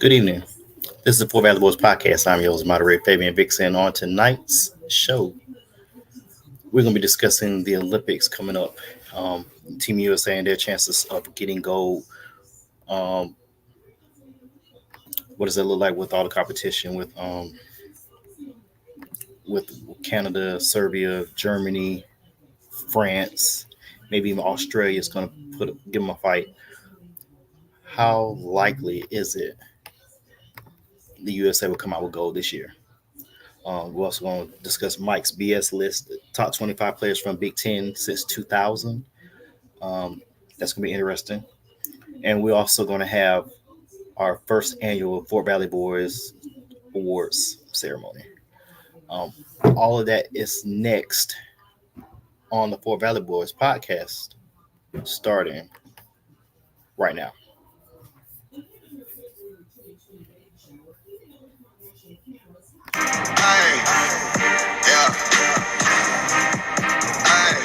Good evening. This is the Four Valley Boys podcast. I'm your host, moderator Fabian Vixen. On tonight's show, we're going to be discussing the Olympics coming up. Team USA and their chances of getting gold. Um, what does it look like with all the competition with Canada, Serbia, Germany, France, maybe even Australia is going to give them a fight. How likely is it the USA will come out with gold this year? We're also going to discuss Mike's BS list, top 25 players from Big Ten since 2000. That's going to be interesting. And we're also going to have our first annual Fort Valley Boys Awards ceremony. Um, all of that is next on the Fort Valley Boys podcast, starting right now. Hey, yeah. Hey,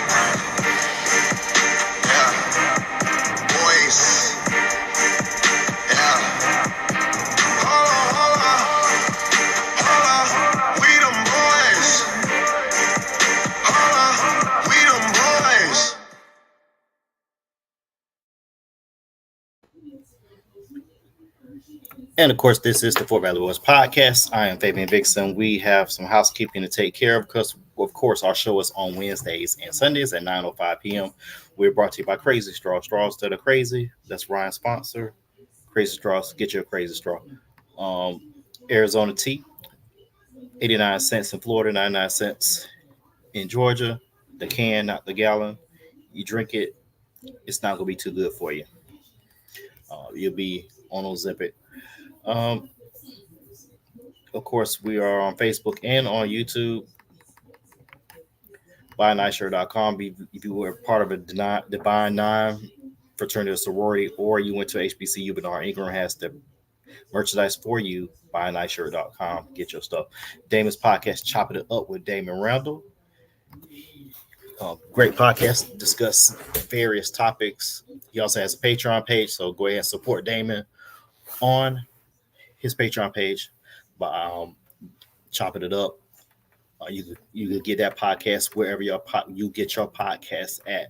yeah. Boys, yeah. Hold on. We them boys. Hold on. We them boys. And of course, this is the Fort Valley Boys podcast. I am Fabian Vixen. We have some housekeeping to take care of because, of course, our show is on Wednesdays and Sundays at 9:05 p.m. We're brought to you by Crazy Straw. Straws that are crazy. That's Ryan's sponsor. Crazy Straws. Get your crazy straw. Arizona tea, 89 cents in Florida, 99 cents in Georgia. The can, not the gallon. You drink it, it's not going to be too good for you. You'll be on Ozempic. Of course, we are on Facebook and on YouTube. BuyANiceShirt.com. If you were part of a Divine Nine fraternity or sorority, or you went to HBCU, Bernard Ingram has the merchandise for you. BuyANiceShirt.com. Get your stuff. Damon's podcast, Chopping It Up with Damon Randall. Great podcast. Discuss various topics. He also has a Patreon page, so go ahead and support Damon on his Patreon page by chopping it up. You could get that podcast wherever you get your podcast at.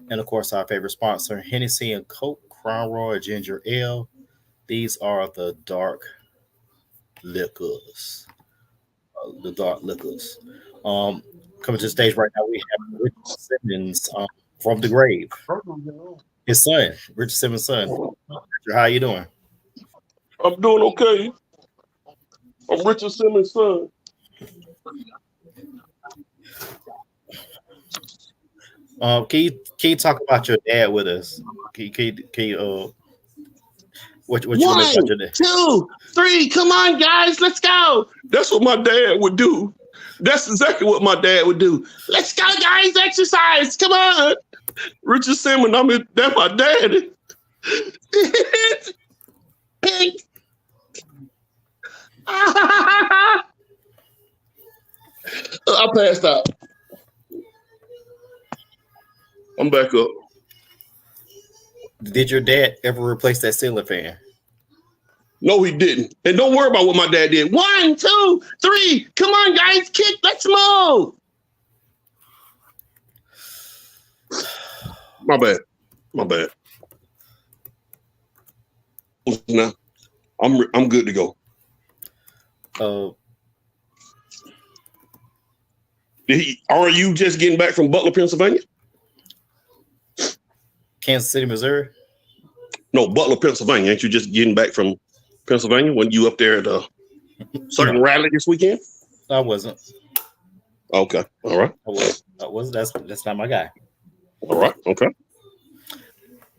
And of course, our favorite sponsor, Hennessy and Coke, Crown Royal, Ginger Ale. These are the dark liquors. Coming to the stage right now, we have Richard Simmons from the grave. His son, Richard Simmons' son. Richard, how you doing? I'm doing okay. I'm Richard Simmons' son. Can you talk about your dad with us? Can you what you remember about your dad? 2, 3, come on, guys, let's go. That's what my dad would do. That's exactly what my dad would do. Let's go, guys, exercise. Come on. Richard Simmons, that's my daddy. I passed out. I'm back up. Did your dad ever replace that ceiling fan? No, he didn't. And don't worry about what my dad did. 1, 2, 3. Come on, guys, kick. Let's move. My bad. Now, I'm good to go. Are you just getting back from Butler, Pennsylvania? Kansas City, Missouri? No, Butler, Pennsylvania. Ain't you just getting back from Pennsylvania when you up there at a certain rally this weekend? I wasn't. Okay. All right. I wasn't. That's not my guy. All right. Okay.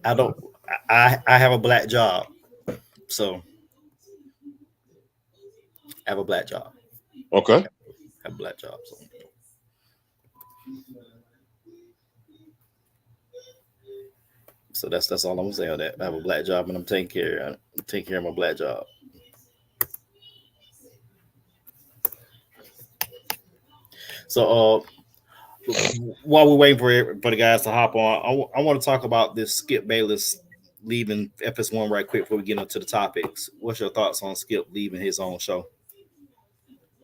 I have a black job. So I have a black job. Okay. I have a black job. So that's all I'm gonna say on that. I have a black job and I'm taking care of my black job. So while we're waiting for the guys to hop on, I want to talk about this Skip Bayless leaving FS1 right quick before we get into the topics. What's your thoughts on Skip leaving his own show?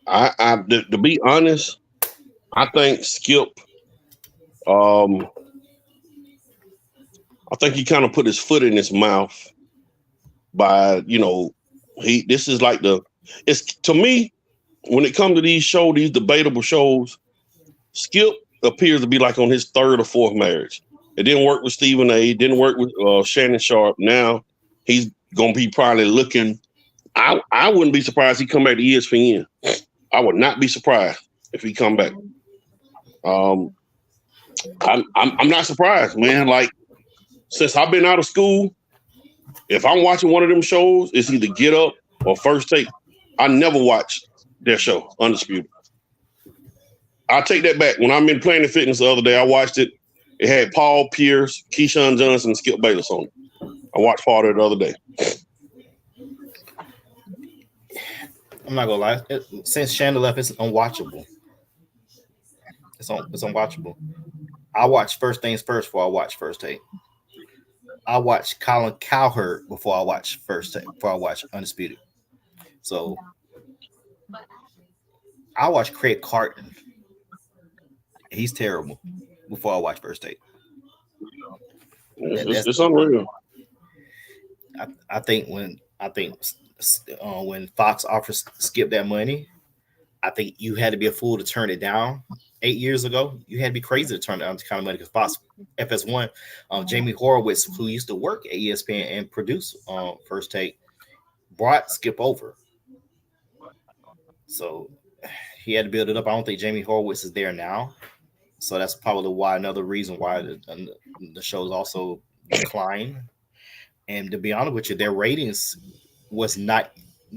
To be honest, I think Skip. Um, I think he kind of put his foot in his mouth by, he. This is like it's to me when it comes to these shows, these debatable shows. Skip appears to be like on his third or fourth marriage. It didn't work with Stephen A. Didn't work with Shannon Sharp. Now he's gonna be probably looking. I wouldn't be surprised he come back to ESPN. I would not be surprised if he come back. I'm not surprised, man. Like since I've been out of school, if I'm watching one of them shows, it's either Get Up or First Take. I never watched their show, Undisputed. I'll take that back. When I'm in Planet Fitness the other day, I watched it. It had Paul Pierce, Keyshawn Johnson, and Skip Bayless on it. I watched part of it the other day. I'm not gonna lie. Since Shannon left, it's unwatchable. It's unwatchable. I watch First Things First before I watch First Take. I watch Colin Cowherd before I watch First Take. Before I watch Undisputed. So I watch Craig Carton. He's terrible before I watch First Take. It's unreal. I think when Fox offers Skip that money, I think you had to be a fool to turn it down 8 years ago. You had to be crazy to turn down this kind of money because Fox FS1, Jamie Horowitz, who used to work at ESPN and produce First Take, brought Skip over. So he had to build it up. I don't think Jamie Horowitz is there now. So that's probably another reason why the show's also declined. And to be honest with you, their ratings was not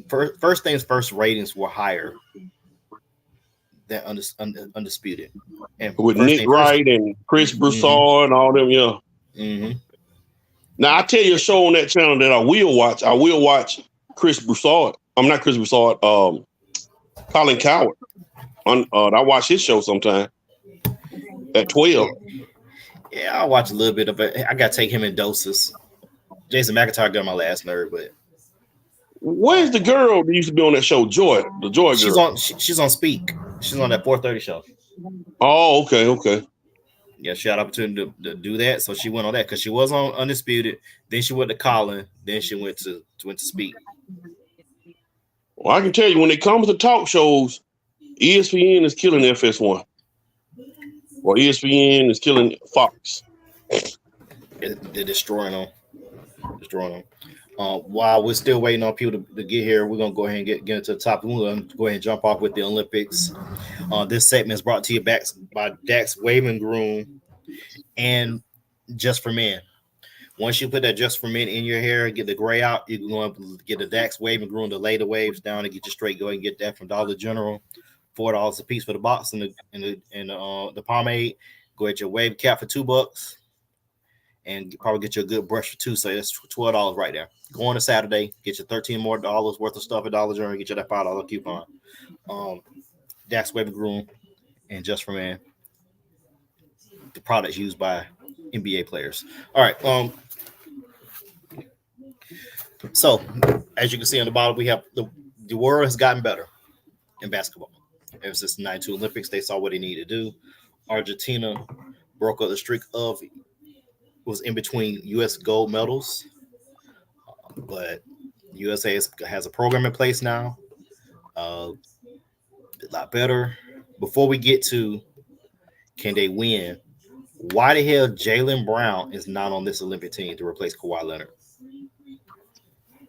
First Things First ratings were higher than Undisputed. And with Nick Wright and Chris Broussard and all them, yeah. Mm-hmm. Now I tell you a show on that channel that I will watch. I will watch Chris Broussard. I'm not Chris Broussard. Colin Cowherd. I watch his show sometime at 12. Yeah, I'll watch a little bit of it. I got to take him in doses. Jason McIntyre got on my last nerve, but where's the girl that used to be on that show, Joy? The Joy girl. She's on Speak. She's on that 4:30 show. Oh, okay. Yeah, she had opportunity to do that, so she went on that because she was on Undisputed. Then she went to Colin. Then she went to Speak. Well, I can tell you when it comes to talk shows, ESPN is killing FS1. Or ESPN is killing Fox. They're destroying them. While we're still waiting on people to get here, we're gonna go ahead and get into the topic. We're gonna go ahead and jump off with the Olympics. This segment is brought to you by Dax Waving Groom and Just for Men. Once you put that Just for Men in your hair, get the gray out, you can go and get the Dax Waving Groom to lay the waves down and get you straight. Go ahead and get that from Dollar General. $4 a piece for the box and the pomade. Go get your wave cap for $2. And probably get you a good brush for $2. So that's $12 right there. Go on a Saturday, get you $13 more worth of stuff at Dollar General, get you that $5 coupon. Dax Waving Groom and Just for Man. The products used by NBA players. All right. So as you can see on the bottom, we have the world has gotten better in basketball. Ever since the 92 Olympics, they saw what they needed to do. Argentina broke up the streak of was in between U.S. gold medals, but USA has a program in place now, a lot better. Before we get to can they win, why the hell Jaylen Brown is not on this Olympic team to replace Kawhi Leonard?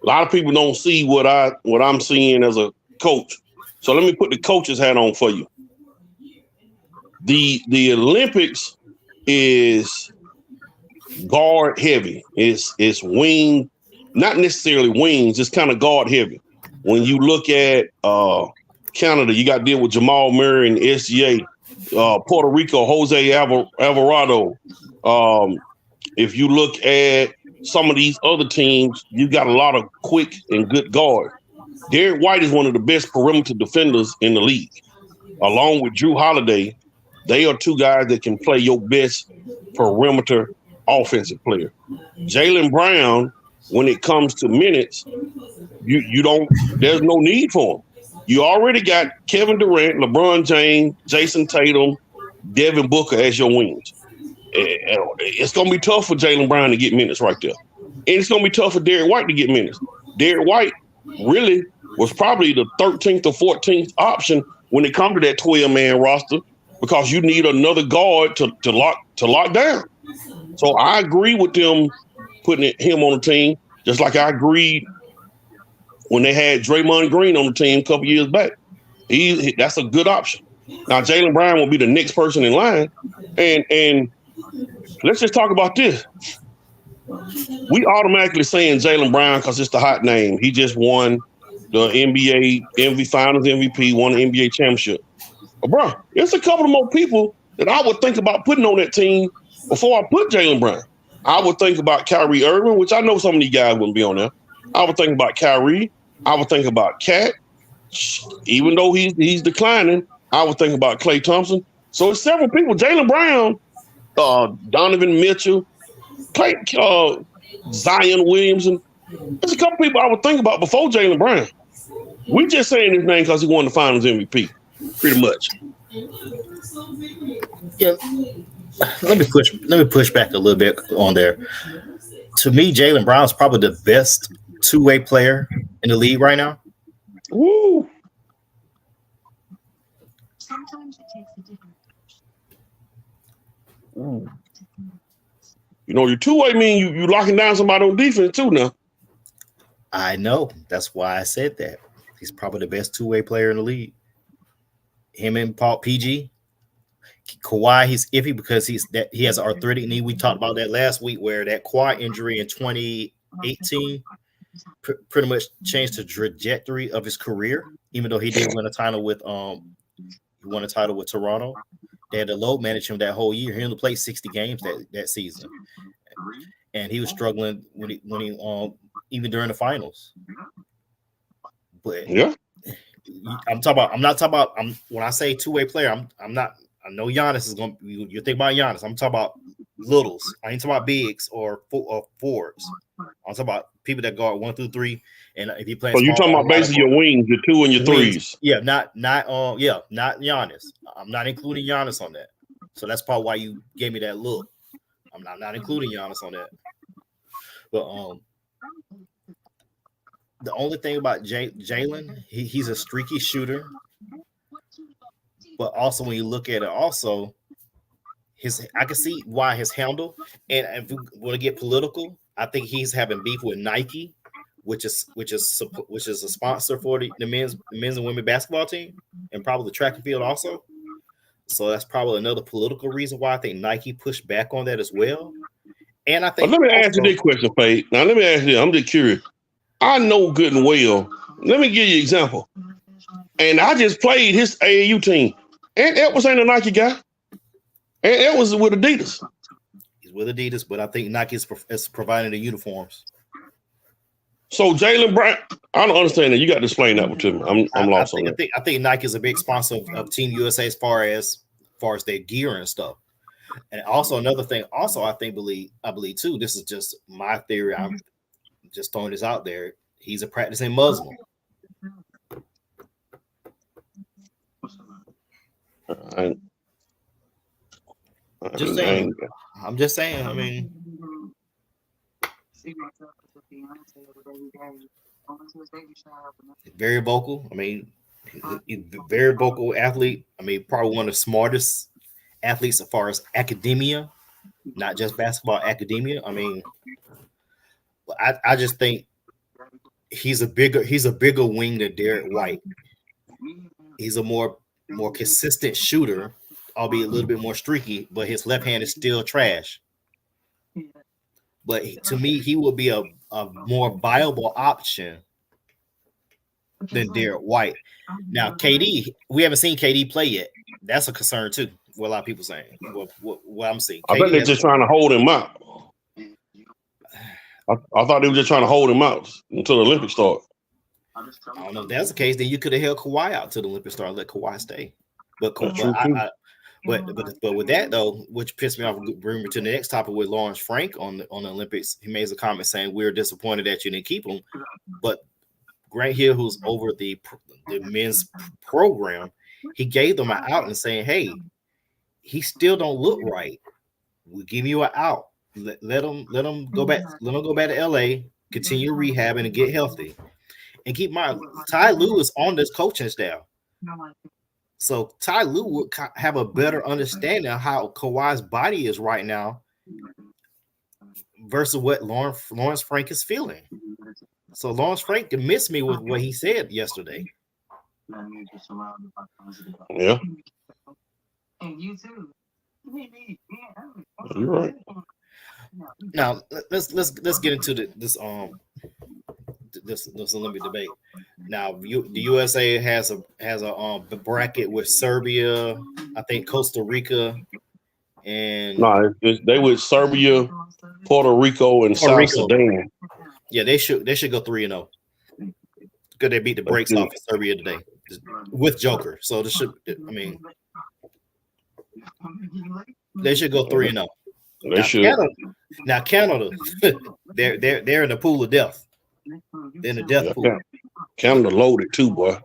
A lot of people don't see what I'm seeing as a coach. So let me put the coach's hat on for you. The Olympics is guard heavy. It's wing, not necessarily wings, it's kind of guard heavy. When you look at Canada, you got to deal with Jamal Murray and SGA. Puerto Rico, Jose Alvarado. If you look at some of these other teams, you got a lot of quick and good guards. Derek White is one of the best perimeter defenders in the league. Along with Drew Holiday, they are two guys that can play your best perimeter offensive player. Jaylen Brown, when it comes to minutes, you don't. There's no need for him. You already got Kevin Durant, LeBron James, Jason Tatum, Devin Booker as your wings. It's going to be tough for Jaylen Brown to get minutes right there. And it's going to be tough for Derek White to get minutes. Derek White really was probably the 13th or 14th option when it comes to that 12-man roster because you need another guard to lock down. So I agree with them putting him on the team, just like I agreed when they had Draymond Green on the team a couple years back. That's a good option. Now, Jaylen Brown will be the next person in line. And let's just talk about this. We automatically saying Jaylen Brown because it's the hot name. He just won the NBA Finals MVP, won the NBA championship. But bro, there's a couple of more people that I would think about putting on that team before I put Jaylen Brown. I would think about Kyrie Irving, which I know some of these guys wouldn't be on there. I would think about Kyrie. I would think about Cat. Even though he's declining, I would think about Klay Thompson. So it's several people. Jaylen Brown, Donovan Mitchell, Zion Williamson. There's a couple people I would think about before Jaylen Brown. We just saying his name because he won the Finals MVP, pretty much. Yeah. Let me push back a little bit on there. To me, Jaylen Brown is probably the best two-way player in the league right now. Woo! Sometimes it takes a different. You know, your two-way mean you locking down somebody on defense too now. I know. That's why I said that. He's probably the best two-way player in the league. Him and Paul PG. Kawhi, he's iffy because he has arthritic knee. We talked about that last week where that quad injury in 2018 pretty much changed the trajectory of his career, even though he did win a title with Toronto. They had to load manage him that whole year. He only played 60 games that season. And he was struggling when he even during the finals. But yeah. when I say two-way player, I know Giannis is going to, you think about Giannis. I'm talking about littles. I ain't talking about bigs or forwards. I'm talking about people that guard 1 through 3. And if you play, so you're talking about basically your wings, your 2 and your 3s. Yeah, not Giannis. I'm not including Giannis on that. So that's probably why you gave me that look. I'm not including Giannis on that. But the only thing about Jaylen, he's a streaky shooter. But also, when you look at it, also I can see why his handle. And if we want to get political, I think he's having beef with Nike, which is a sponsor for the men's and women basketball team, and probably the track and field also. So that's probably another political reason why I think Nike pushed back on that as well. And I think. But let me ask you this question, Faye. Now let me ask you. I'm just curious. I know good and well. Let me give you an example. And I just played his AAU team. And Edwards ain't a Nike guy. And Edwards is with Adidas. He's with Adidas, but I think Nike is providing the uniforms. So Jaylen Brown, I don't understand that. You got to explain that one to me. I'm lost on that. I think Nike is a big sponsor of Team USA as far as their gear and stuff. And also another thing, I believe too. This is just my theory. I'm just throwing this out there. He's a practicing Muslim. I'm just saying. I mean, very vocal. I mean, very vocal athlete. I mean, probably one of the smartest athletes as far as academia, not just basketball, academia. I mean, I just think he's a bigger wing than Derek White. He's a more consistent shooter, albeit a little bit more streaky, but his left hand is still trash. But to me, he will be a more viable option than Derek White. Now, KD, we haven't seen KD play yet. That's a concern too. What a lot of people saying. What I'm seeing. I bet they're just trying to hold him out. I thought they were just trying to hold him out until the Olympics start. I don't know if that's the case. Then you could have held Kawhi out to the Olympics start and let Kawhi stay. But But with that though, which pissed me off, bring me to the next topic with Lawrence Frank on the Olympics. He made a comment saying we're disappointed that you didn't keep him, but Grant Hill, who's over the men's program, he gave them an out and saying, "Hey, he still don't look right. We'll give you an out. Let him go back. Let him go back to LA, continue rehabbing and get healthy. And keep in mind, Ty Lue is on this coaching staff, so Ty Lue would have a better understanding of how Kawhi's body is right now versus what Lawrence Frank is feeling. So Lawrence Frank can miss me with what he said yesterday. Yeah. You're right. Now let's get into this Olympic debate. Now the USA has a bracket with Serbia, I think Costa Rica, and they with Serbia, Puerto Rico, and South Sudan. Yeah, they should go 3-0 because they beat the brakes off of Serbia today with Joker. So this should, I mean, they should go 3-0. They should. Canada, they're in the pool of death. They're in the death pool. Canada loaded too, boy.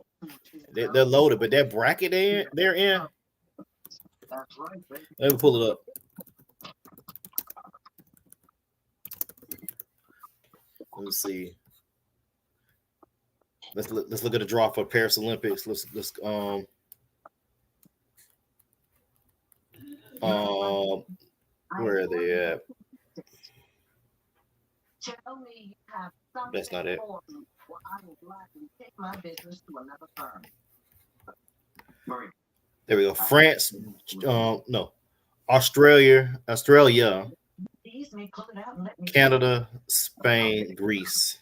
They're loaded, but that bracket they're in. Let me pull it up. Let's see. Let's look at the draw for Paris Olympics. Let's where are they at? That's not it. There we go. France, no, Australia, Canada, Spain, Greece.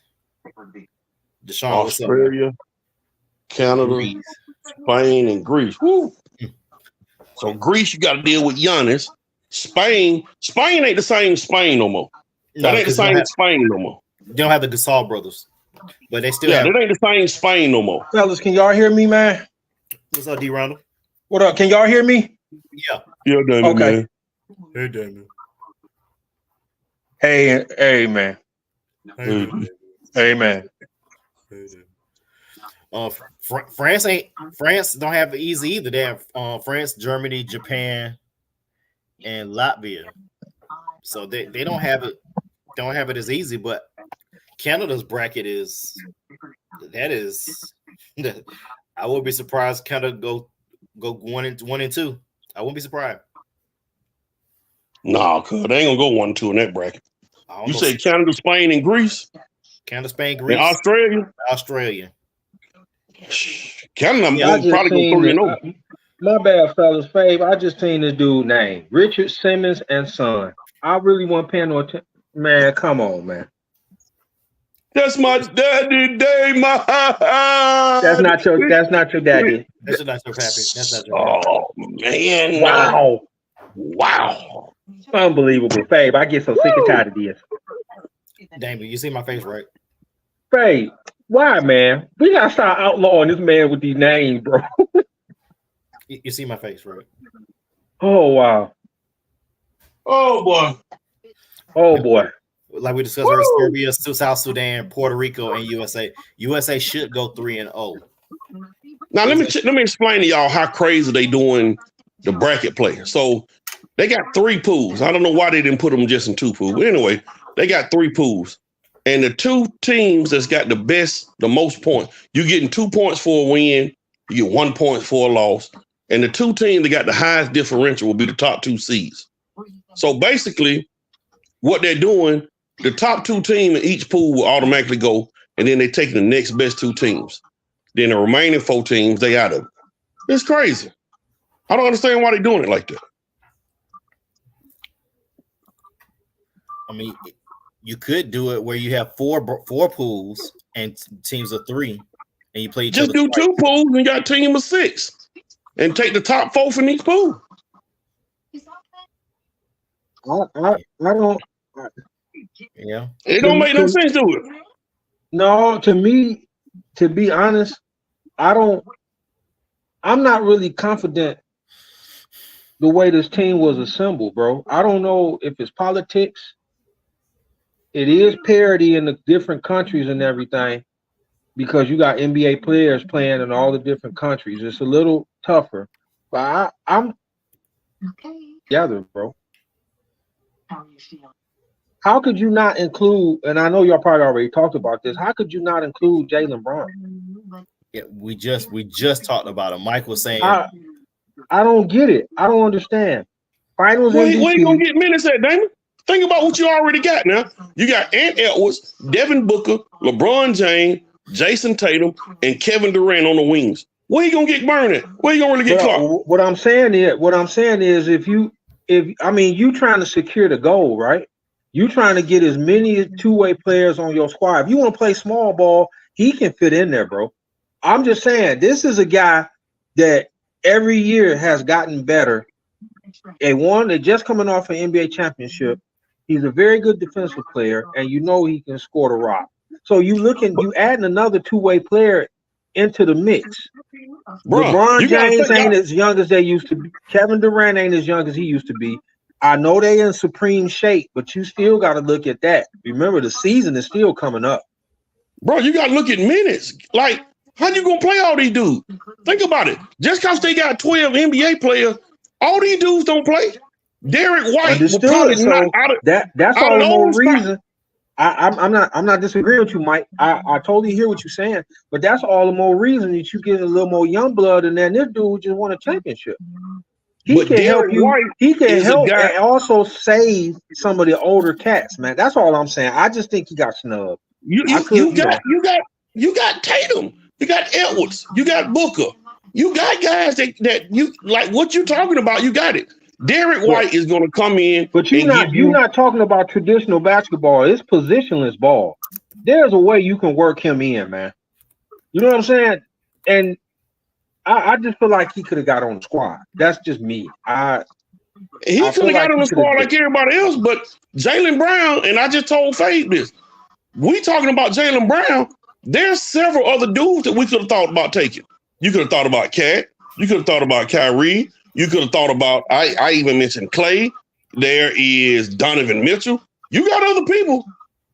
Deshaun, Australia, Canada, Greece. Spain, and Greece. Woo. So Greece, you got to deal with Giannis. Spain ain't the same Spain no more. That ain't the same Spain no more. They don't have the Gasol brothers, but they still have. That ain't the same Spain no more. Fellas, can y'all hear me, man? What's up, D. Ronald? What up? Can y'all hear me? Yeah. Yeah, Damon, okay. Man. Hey, Damon. Hey, man. Hey, man. France don't have it easy either. They have France, Germany, Japan, and Latvia. So they don't have it as easy, but Canada's bracket is I would be surprised Canada go 1-2. I wouldn't be surprised. No, cuz they ain't gonna go 1-2 in that bracket. You say Canada, Spain, and Greece? Canada, Spain, Greece, and Australia. Canada, I'm probably go 3-0. My bad, fellas. Fave, I just seen this dude name Richard Simmons and Son. I really want paying no attention. Man, come on, man. That's my daddy day, my. That's not your daddy. That's not your pappy. That's not your pappy. Oh man! Wow! Unbelievable, Fave. I get so sick and tired of this. Damn, you see my face, right? Fave, why, man? We gotta start outlawing this man with these names, bro. You see my face, right? Oh wow! Oh boy! Oh boy! Like we discussed earlier, Serbia, South Sudan, Puerto Rico, and USA. USA should go 3-0. Now let me explain to y'all how crazy they doing the bracket play. So they got 3 pools. I don't know why they didn't put them just in 2 pools. But anyway, they got 3 pools. And the 2 teams that's got the most points, you're getting 2 points for a win, you get 1 point for a loss. And the 2 teams that got the highest differential will be the top 2 seeds. So basically, what they're doing, the top 2 teams in each pool will automatically go, and then they take the next best 2 teams. Then the remaining 4 teams, they out of it. It's crazy. I don't understand why they're doing it like that. I mean, you could do it where you have 4 pools and teams of 3, and you play each just do 2 pools and you got a team of 6, and take the top 4 from each pool. I don't. Yeah, it don't make no sense to it. No, to me, to be honest, I'm not really confident the way this team was assembled, bro. I don't know if it's politics. It is parity in the different countries and everything because you got NBA players playing in all the different countries. It's a little tougher, but I'm Okay. together, bro. How you feel? How could you not include? And I know y'all probably already talked about this. How could you not include Jalen Brown? Yeah, we just talked about it. Mike was saying, I I don't get it. I don't understand. Finals Where you gonna MVP. get minutes at, Damon? Think about what you already got now. You got Ant Edwards, Devin Booker, LeBron James, Jason Tatum, and Kevin Durant on the wings. Where you gonna get burned at? Where you gonna really get But clocked? what I'm saying is, if I mean, you trying to secure the goal, right? You trying to get as many two-way players on your squad. If you want to play small ball, he can fit in there, bro. I'm just saying, this is a guy that every year has gotten better. They're just coming off an NBA championship. He's a very good defensive player, and you know he can score the rock. So you adding another two-way player into the mix. Bruh, LeBron you gotta James think. ain't as young as they used to be. Kevin Durant ain't as young as he used to be. I know they in supreme shape, but you still got to look at that. Remember, the season is still coming up. Bro, you gotta look at minutes. Like, how you gonna play all these dudes? Think about it. Just because they got 12 NBA players, all these dudes don't play. Derek White will probably Understood. not So that's out all of the more those spots. reason. I'm not disagreeing with you, Mike. I totally hear what you're saying, but that's all the more reason that you get a little more young blood, and then this dude just won a championship. He But can help Derek you. White He can is a help guy. and also save some of the older cats, man. That's all I'm saying. I just think he got snubbed. You I you could, you got you got you got Tatum, you got Edwards, you got Booker, you got guys that you like. What you talking about? You got it. Derek but White is gonna come in but and give you're you. not talking about traditional basketball. It's positionless ball. There's a way you can work him in, man. You know what I'm saying? And I just feel like he could have got on the squad. That's just me. He I could feel have got like on he the could have squad did like it. everybody else, but Jalen Brown, and I just told Fade this. We talking about Jalen Brown. There's several other dudes that we could have thought about taking. You could have thought about Cat. You could have thought about Kyrie. You could have thought about. I even mentioned Clay. There is Donovan Mitchell. You got other people.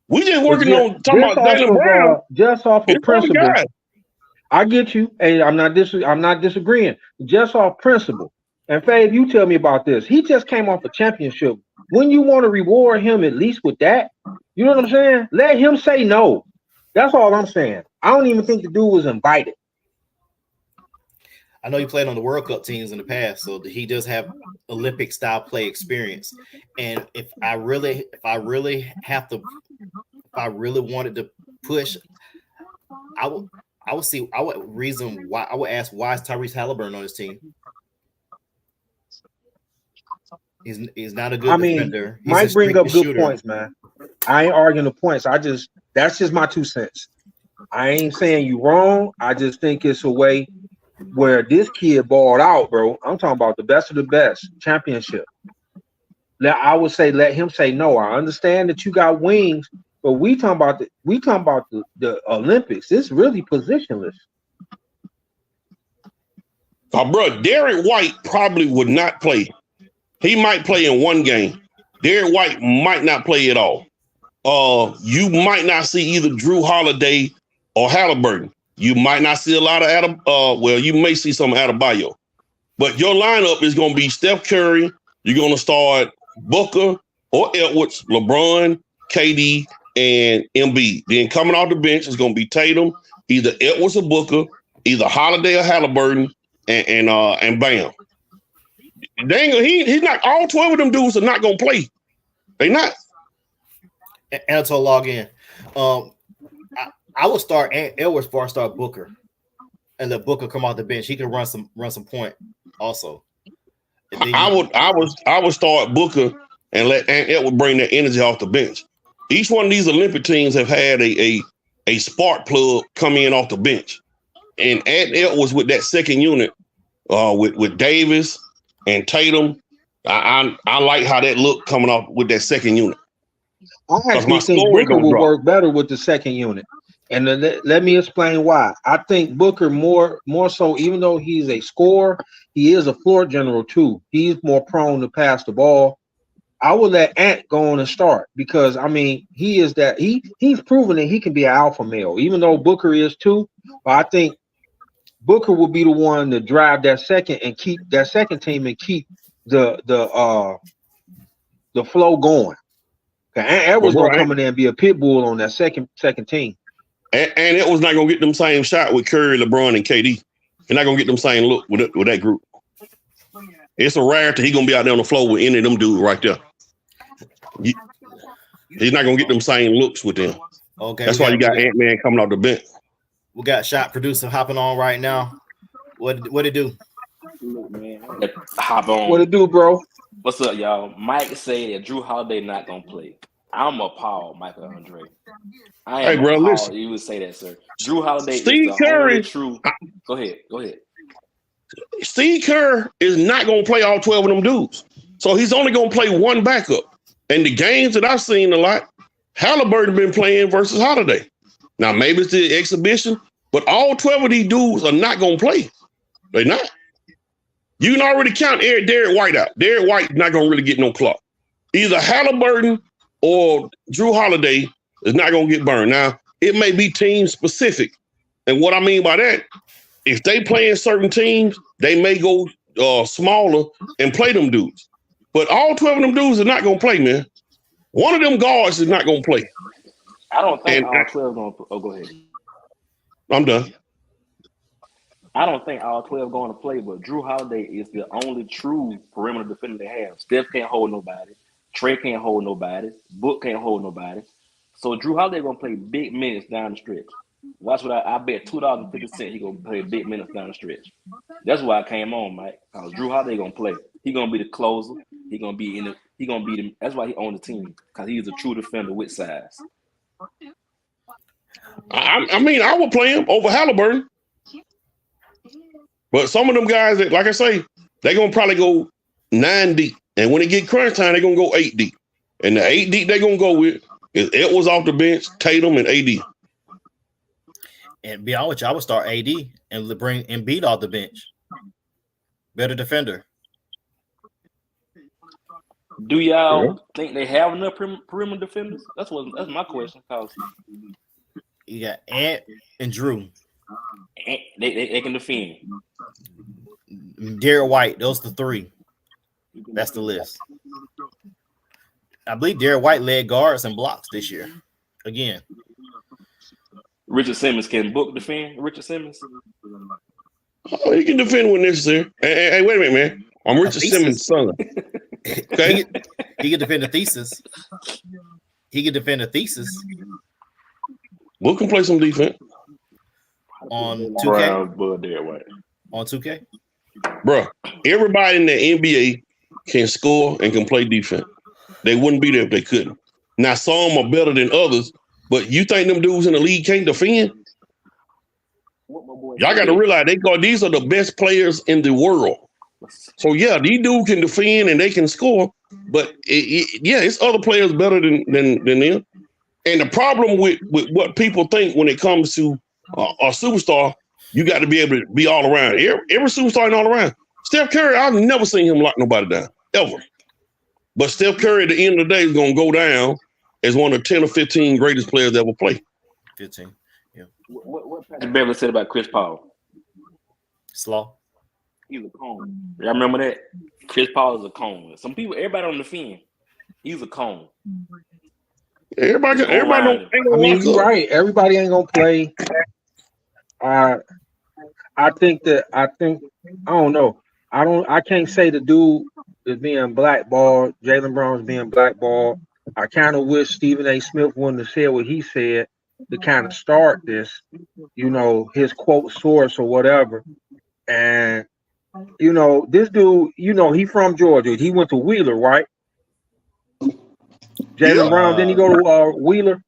We just But working yeah, on talking about Jalen Brown. just off of It's other principle, guys. I get you, and I'm not disagreeing. Just off principle. And Fave, you tell me about this. He just came off a championship. When you want to reward him at least with that, you know what I'm saying? Let him say no. That's all I'm saying. I don't even think the dude was invited. I know he played on the World Cup teams in the past, so he does have Olympic style play experience. And if I really wanted to push, I would I would reason why I would ask why is Tyrese Halliburton on his team? He's not a I good mean, defender. He's a Mike bring up streaky good shooter. points, man. I ain't arguing the points. That's just my 2 cents. I ain't saying you wrong. I just think it's a way where this kid balled out, bro. I'm talking about the best of the best championship. I would say let him say no. I understand that you got wings, but we talking about the Olympics. It's really positionless. Bro, Derek White probably would not play. He might play in one game. Derek White might not play at all. You might not see either Drew Holiday or Halliburton. You might not see a lot of Adam. Well, you may see some Adebayo, but your lineup is going to be Steph Curry. You're going to start Booker or Edwards, LeBron, KD, and Embiid. Then coming off the bench is going to be Tatum, either Edwards or Booker, either Holiday or Halliburton, and bam. He's not. All 12 of them dudes are not going to play. They not. Anatole log in. I would start Edwards before I start Booker, and let Booker come off the bench. He can run some point also. I would start Booker and let Ant Edwards bring that energy off the bench. Each one of these Olympic teams have had a spark plug come in off the bench, and Ant Edwards with that second unit, with Davis and Tatum. I like how that looked coming off with that second unit. I actually think Booker will work better with the second unit. And let me explain why. I think Booker more so, even though he's a scorer, he is a floor general too. He's more prone to pass the ball. I would let Ant go on and start because I mean he is that he's proven that he can be an alpha male, even though Booker is too. But I think Booker will be the one to drive that second and keep that second team and keep the flow going. Ant Edwards bro, gonna come in there and be a pit bull on that second team. and it was not gonna get them same shot with Curry, LeBron, and KD. You're not gonna get them same look with that group. It's a rarity he gonna be out there on the floor with any of them dudes right there. He's not gonna get them same looks with them. Okay, That's why you got Ant-Man coming off the bench. We got shot producer hopping on right now. What it do? Look, man, hop on. What it do, bro? What's up, y'all? Mike said that Drew Holiday not gonna play. I'm appalled, Michael Andre. I am bro, appalled. listen. You would say that, sir. Drew Holiday Steve is the Curry. only true. Go ahead. Steve Kerr is not gonna play all 12 of them dudes. So he's only gonna play one backup. And the games that I've seen a lot, Halliburton been playing versus Holiday. Now maybe it's the exhibition, but all 12 of these dudes are not gonna play. They're not. You can already count Derek White out. Derek White not gonna really get no clock. Either Halliburton or Drew Holiday is not gonna get burned. Now it may be team specific, and what I mean by that, if they play in certain teams, they may go smaller and play them dudes. But all 12 of them dudes are not gonna play, man. One of them guards is not gonna play. I don't think And- all 12 going to. Oh, go ahead. I'm done. I don't think all 12 going to play, but Drew Holiday is the only true perimeter defender they have. Steph can't hold nobody. Trey can't hold nobody. Book can't hold nobody. So Drew Holiday going to play big minutes down the stretch. Watch what I bet $2.50 he going to play big minutes down the stretch. That's why I came on, Mike. Because Drew Holiday going to play. He going to be the closer. He going to be in the. He going to be the. That's why he on the team, because he's a true defender with size. I mean, I would play him over Halliburton. But some of them guys that, like I say, they're gonna probably go 9 deep. And when they get crunch time, they're gonna go 8 deep. And the 8 deep they're gonna go with is Edwards off the bench, Tatum, and AD. And be honest with you, I would start AD and bring Embiid off the bench. Better defender. Do y'all think they have enough perimeter defenders? That's my question. Because You got Ant and Drew. they can defend. Derek White, those the three. That's the list. I believe Derek White led guards and blocks this year. Again. Richard Simmons can Book defend. Richard Simmons. Oh, he can defend when necessary. Hey, wait a minute, man. I'm Richard Simmons' son. Okay. He can defend a thesis. He can defend a thesis Book can play some defense. on 2K. Brown, Bud, Derek White. On 2K. Bro, everybody in the NBA can score and can play defense. They wouldn't be there if they couldn't. Now, some are better than others, but you think them dudes in the league can't defend? Y'all got to realize these are the best players in the world. So, yeah, these dudes can defend and they can score, but it's other players better than them. And the problem with what people think when it comes to a superstar, you got to be able to be all around. Every superstar and all around. Steph Curry, I've never seen him lock nobody down, ever. But Steph Curry, at the end of the day, is going to go down as one of the 10 or 15 greatest players to ever play. 15. Yeah. What Patrick Beverly said about Chris Paul? Slaw. He's a cone. Y'all remember that? Chris Paul is a cone. Everybody on the defend. He's a cone. Everybody don't. Ain't I gonna mean, lock you're up. right. Everybody ain't gonna play. I think I don't know. I can't say the dude is being blackballed. Jaylen Brown is being blackballed. I kind of wish Stephen A. Smith wouldn't have said what he said to kind of start this, his quote source or whatever. And this dude, he from Georgia. He went to Wheeler, right? Jaylen Brown, didn't he go to Wheeler?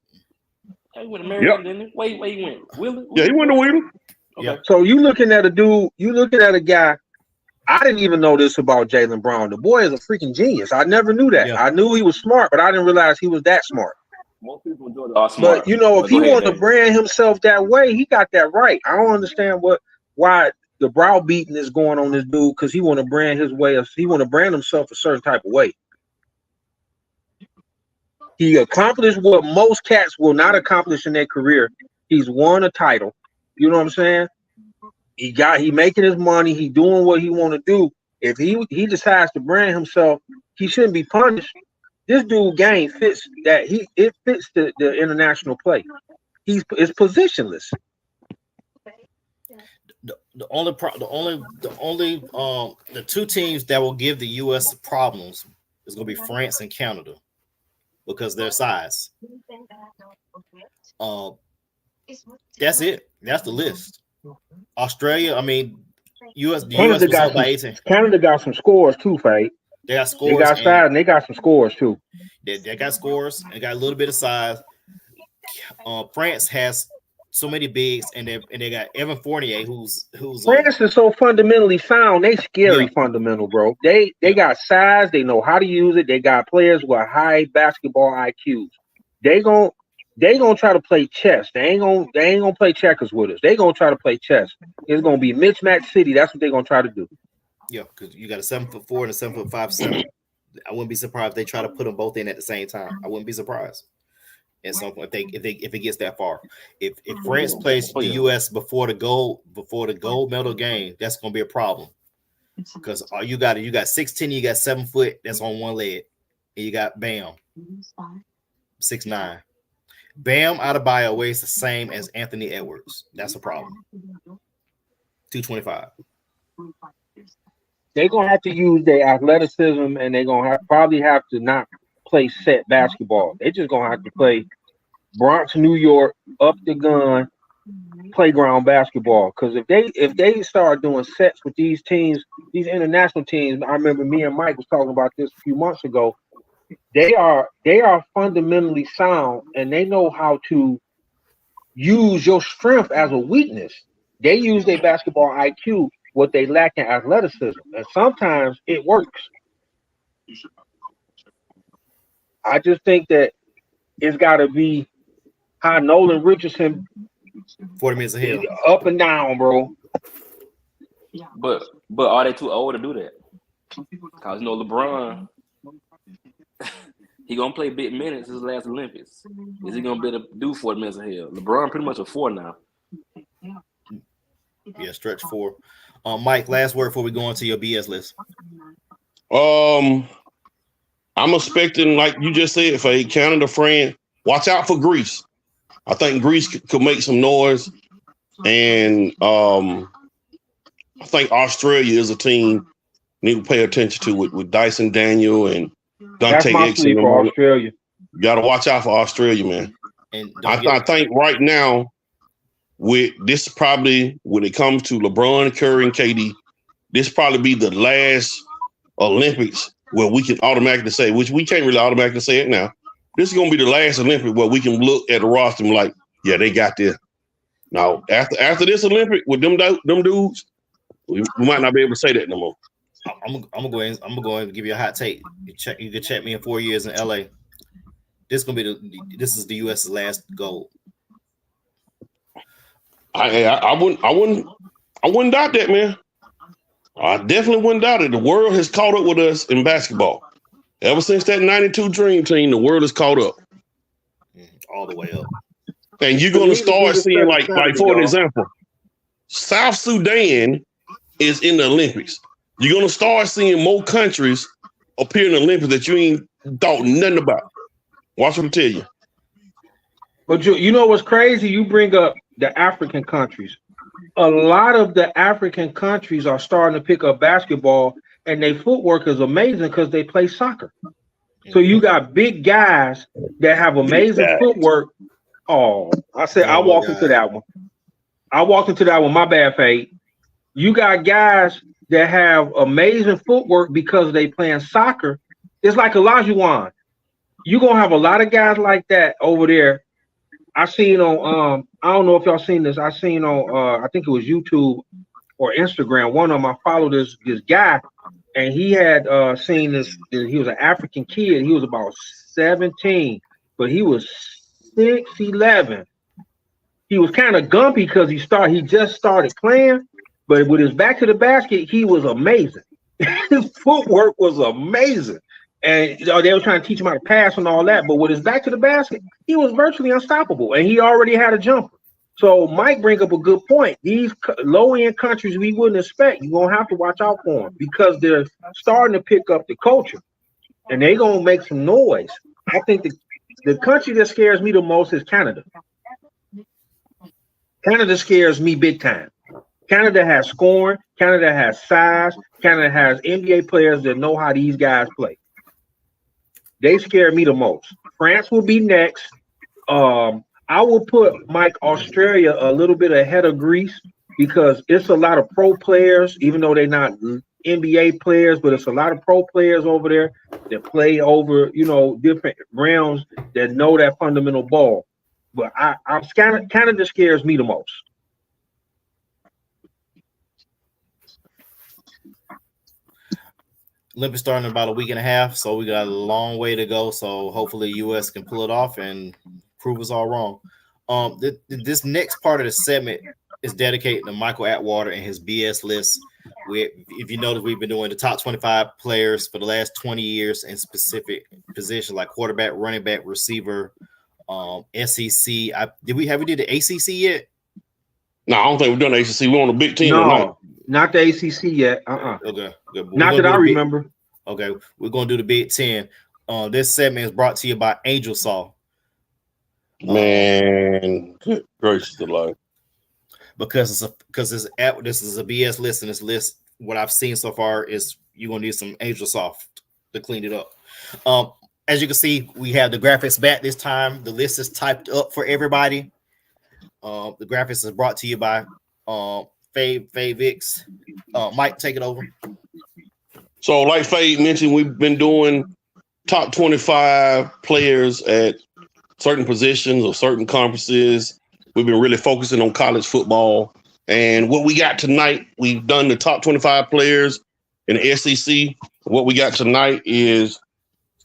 He went to Maryland, didn't he? Wait, he went. Wheeler? Yeah, he went to Wheeler. Yeah. So you looking at a dude, you looking at a guy. I didn't even know this about Jaylen Brown. The boy is a freaking genius. I never knew that. Yeah. I knew he was smart, but I didn't realize he was that smart. Most people in Georgia are But smart. you know, if But go he ahead, want to Dave. brand himself that way, he got that right. I don't understand why the browbeating is going on this dude because he want to brand his way. He want to brand himself a certain type of way. He accomplished what most cats will not accomplish in their career. He's won a title. You know what I'm saying? He making his money. He doing what he want to do. If he decides to brand himself, he shouldn't be punished. This dude game fits that it fits the international play. It's positionless. The two teams that will give the U.S. problems is going to be France and Canada because their size. That's it. That's the list. Australia, I mean, the U.S. was up by 18. Canada got some scores too, Fade. They got They scores got size and they got some scores too. they got scores and got a little bit of size. France has so many bigs, and they got Evan Fournier, who's France is so fundamentally sound. They scary fundamental, bro. They got size. They know how to use it. They got players with high basketball IQs. They gonna try to play chess. They ain't gonna play checkers with us. They gonna try to play chess. It's gonna be mismatch city. That's what they gonna try to do. Yeah, because you got a 7'4" and a 7'5" center. I wouldn't be surprised if they try to put them both in at the same time. I wouldn't be surprised. At some point, if it gets that far, if France plays the U.S. before the gold medal game, that's gonna be a problem because you got 6'10", you got 7 foot that's on one leg, and you got Bam 6'9". Bam Adebayo weighs the same as Anthony Edwards. That's a problem. 225. They're gonna have to use their athleticism, and they're gonna probably have to not play set basketball. They're just gonna have to play Bronx, New York, up the gun, playground basketball. Because if they start doing sets with these teams, these international teams, I remember me and Mike was talking about this a few months ago. They are fundamentally sound, and they know how to use your strength as a weakness. They use their basketball IQ, what they lack in athleticism, and sometimes it works. I just think that it's got to be how Nolan Richardson 40 minutes ahead. Up and down, bro. But are they too old to do that? Because LeBron, he gonna play big minutes his last Olympics. Is he gonna be able to do 40 minutes ahead? LeBron pretty much a 4 now. Yeah, stretch 4. Mike, last word before we go into your BS list. I'm expecting, like you just said, for a Canada friend, watch out for Greece. I think Greece could make some noise. And I think Australia is a team need to pay attention to with Dyson Daniel and Dante Exum. For Australia. You got to watch out for Australia, man. And I think right now, with this probably when it comes to LeBron, Curry, and KD, this probably be the last Olympics where we can automatically say, which we can't really automatically say it now. This is gonna be the last Olympic where we can look at the roster and be like, yeah, they got this. Now after this Olympic with them dudes, we might not be able to say that no more. I'm gonna go ahead and give you a hot take. You can check me in 4 years in LA. This is the US's last gold. I wouldn't doubt that, man. I definitely wouldn't doubt it. The world has caught up with us in basketball. Ever since that 92 Dream Team, the world has caught up. All the way up. And you're going to start seeing, like for an example, South Sudan is in the Olympics. You're going to start seeing more countries appear in the Olympics that you ain't thought nothing about. Watch what I tell you. But you know what's crazy? You bring up the African countries. A lot of the African countries are starting to pick up basketball, and their footwork is amazing because they play soccer. So you got big guys that have amazing footwork. Oh, I walked into that one. My bad, Fade. You got guys that have amazing footwork because they playing soccer. It's like Olajuwon. You're gonna have a lot of guys like that over there. I seen on I don't know if y'all seen this. I seen on I think it was YouTube or Instagram. One of them, I followed this guy, and he had seen this. He was an African kid. He was about 17, but he was 6'11". He was kind of gumpy because he just started playing, but with his back to the basket, he was amazing. His footwork was amazing. And they were trying to teach him how to pass and all that, but with his back to the basket, he was virtually unstoppable, and he already had a jumper. So Mike bring up a good point. These low-end countries we wouldn't expect, you're going to have to watch out for them because they're starting to pick up the culture, and they're going to make some noise. I think the country that scares me the most is Canada. Canada scares me big time. Canada has scoring. Canada has size. Canada has NBA players that know how these guys play. They scare me the most. France will be next. I will put Mike Australia a little bit ahead of Greece because it's a lot of pro players, even though they're not NBA players, but it's a lot of pro players over there that play over, different realms that know that fundamental ball. But Canada scares me the most. Olympics starting in about a week and a half, so we got a long way to go. So hopefully U.S. can pull it off and prove us all wrong. This next part of the segment is dedicated to Michael Atwater and his BS list. If you notice, we've been doing the top 25 players for the last 20 years in specific positions like quarterback, running back, receiver, SEC. Have we did the ACC yet? No, I don't think we've done the ACC. We're on the Big Ten. No, not the ACC yet. Okay. Not that I remember. Okay, we're gonna do the Big Ten. This segment is brought to you by Angel Saw. Man, good gracious alive. Because this is a BS list, and this list, what I've seen so far is you're gonna need some Angel Soft to clean it up. As you can see, we have the graphics back this time. The list is typed up for everybody. The graphics is brought to you by Favix. Mike, take it over. So, like Fade mentioned, we've been doing top 25 players at certain positions or certain conferences. We've been really focusing on college football. And what we got tonight, we've done the top 25 players in the SEC. What we got tonight is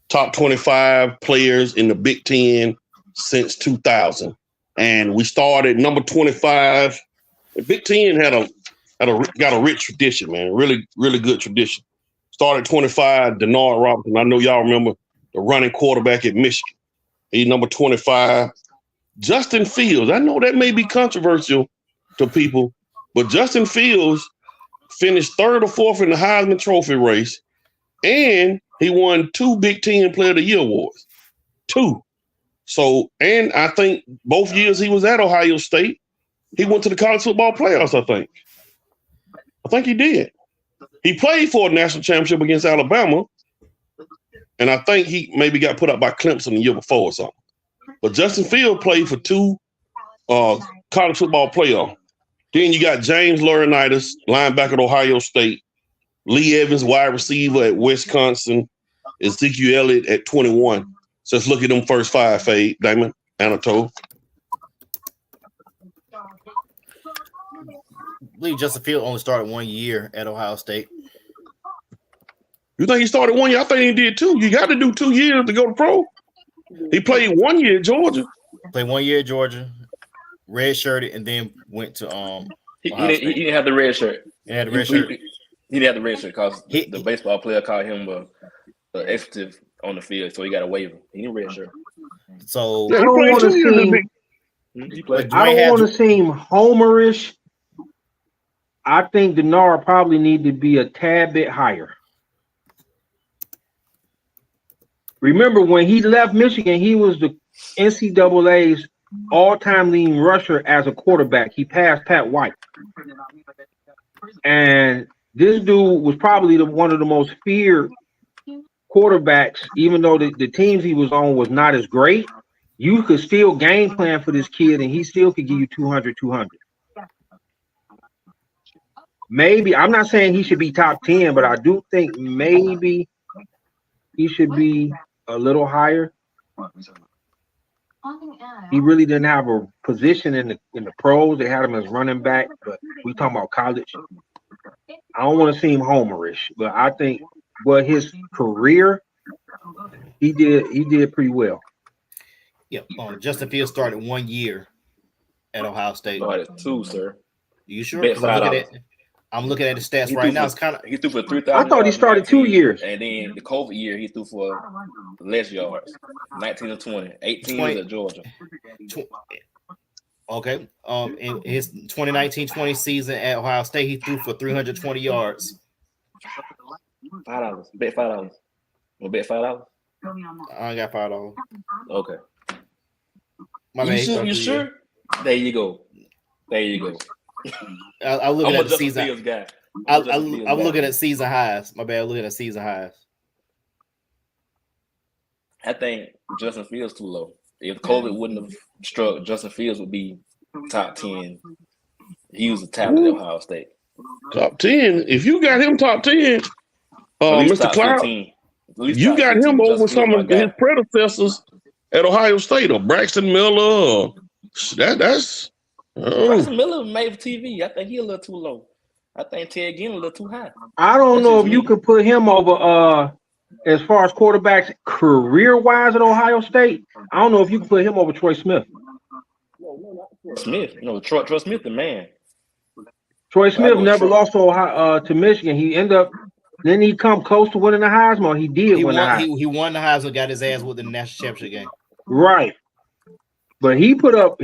top 25 players in the Big Ten since 2000. And we started number 25. The Big Ten got a rich tradition, man. Really, really good tradition. Started 25, Denard Robinson. I know y'all remember the running quarterback at Michigan. He's number 25. Justin Fields. I know that may be controversial to people, but Justin Fields finished third or fourth in the Heisman Trophy race, and he won 2 Big Ten Player of the Year awards. 2. So, and I think both years he was at Ohio State, he went to the college football playoffs, I think he did. He played for a national championship against Alabama, and I think he maybe got put up by Clemson the year before or something. But Justin Fields played for 2 college football playoffs. Then you got James Laurinaitis, linebacker at Ohio State, Lee Evans, wide receiver at Wisconsin, Ezekiel Elliott at 21. So let's look at them first 5, Fade, Damon, Anatole. I believe Justin Field only started 1 year at Ohio State. You think he started 1 year? I think he did 2. You got to do 2 years to go to pro. He played 1 year at Georgia. Played 1 year at Georgia, red-shirted, and then went to he didn't have the red shirt. He had the red shirt. He didn't have the red shirt because the baseball player called him a expletive on the field, so he got a waiver. He didn't red shirt. So I don't want to seem homerish. I think Denard probably need to be a tad bit higher. Remember, when he left Michigan, he was the NCAA's all-time leading rusher as a quarterback. He passed Pat White. And this dude was probably one of the most feared quarterbacks, even though the teams he was on was not as great. You could still game plan for this kid, and he still could give you 200. Maybe, I'm not saying he should be top 10, but I do think maybe he should be a little higher. He really didn't have a position in the pros. They had him as running back, but we talking about college. I don't want to seem homerish, but I think his career, he did pretty well. Yeah, Justin Fields started 1 year at Ohio State. Oh, that's 2, sir. You sure? Bet Because I'm looking $5. at I'm looking at the stats He right threw now. for It's kind of he threw for I 3,000 thought he yards in started 2 19, years. and then the COVID year he threw for less yards, 19 and 20. 18 was 20. at Georgia. Okay. In his 2019-20 season at Ohio State, he threw for 320 yards. $5. Bet $5. We'll bet $5. I got $5. Okay. My bad. You sure? There you go. There you go. I'm looking I'm at a the Justin season. Fields guy. I'm looking at season highs. My bad. I'm looking at season highs. I think Justin Fields too low. If COVID wouldn't have struck, Justin Fields would be top 10. He was a talent at Ohio State. Top 10. If you got him top 10, At least Mr. top Cloud, 15. At least you top got 15. him over Justin some Fields, of my his guy. predecessors at Ohio State, or Braxton Miller. That's Bryson Miller made for TV. I think he a little too low. I think Ted Ginn a little too high. I don't That's know just if you me. could put him over as far as quarterbacks career wise at Ohio State. I don't know if you can put him over Troy Smith. Smith, Troy Smith, the man. Troy Smith go never Troy. lost to Michigan. He ended up then he come close to winning the Heisman. He did He win the won. Heisman. He won the Heisman. Got his ass with the national championship game. Right. But he put up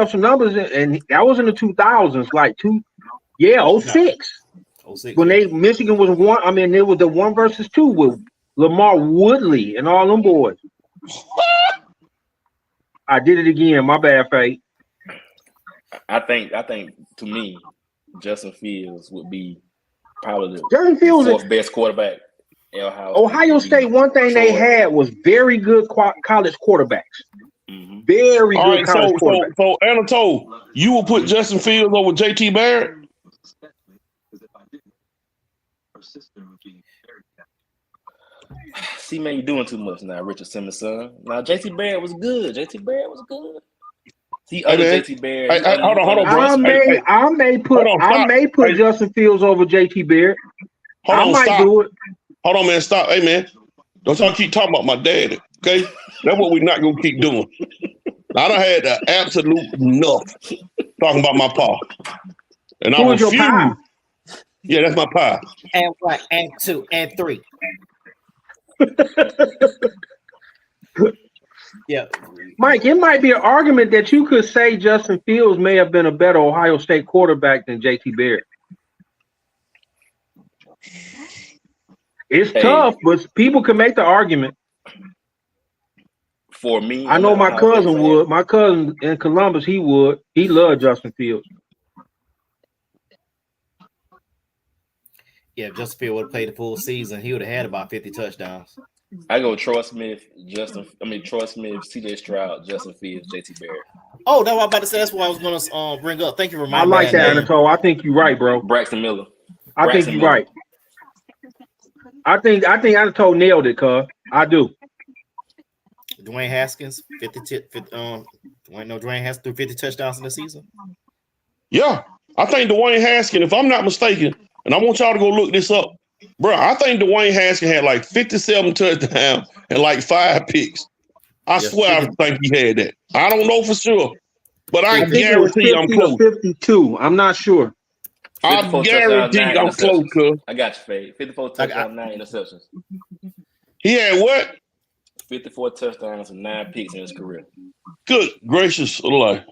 some numbers and that was in the 2000s, like 06. 06. When Michigan was one, I mean, it was the 1-2 with Lamar Woodley and all them boys. I did it again. My bad, Faye. I think to me, Justin Fields would be probably Justin the Fields, fourth best quarterback at Ohio State. One thing they had was very good college quarterbacks. Mm-hmm. Very all good right. college quarterbacks. So Anatole, you will put Justin Fields over JT Barrett? See, man, you're doing too much now, Richard Simmons' son. Now, JT Barrett was good. JT Barrett was good. He under man. JT Barrett. Hold on, bro. I may put Justin Fields over JT Barrett. Hold on, might stop. do it. Hold on, man. Stop. Hey, man. Don't y'all keep talking about my daddy, okay? That's what we're not going to keep doing. I done had the absolute enough talking about my pa. And I Who is your pa? Yeah, that's my pa. And 1, and 2, and 3. Yeah, Mike, it might be an argument that you could say Justin Fields may have been a better Ohio State quarterback than JT Barrett. It's tough, but people can make the argument. For me, I know my cousin would. My cousin in Columbus, he would. He loved Justin Fields. yeah. If Justin Fields would have played the full season, he would have had about 50 touchdowns. I go Troy Smith, CJ Stroud, Justin Fields, JT Barrett. Oh, that's what I'm about to say. That's what I was going to bring up. Thank you for I reminding like me. that, Anatole. I think you're right, bro. Braxton Miller. I think you're right. I think Anatole nailed it, cuz. I do. Dwayne Haskins, 50 Dwayne Haskins threw 50 touchdowns in the season. Yeah, I think Dwayne Haskins, if I'm not mistaken, and I want y'all to go look this up, bro, I think Dwayne Haskins had like 57 touchdowns and like 5 picks. I swear 50. I think he had that. I don't know for sure, but I guarantee I'm close. 52. I'm not sure. I guarantee I'm close, cuz. I got you, Fade. 54 touchdowns, 9 interceptions. He had what? 54 touchdowns and 9 picks in his career. Good gracious alive.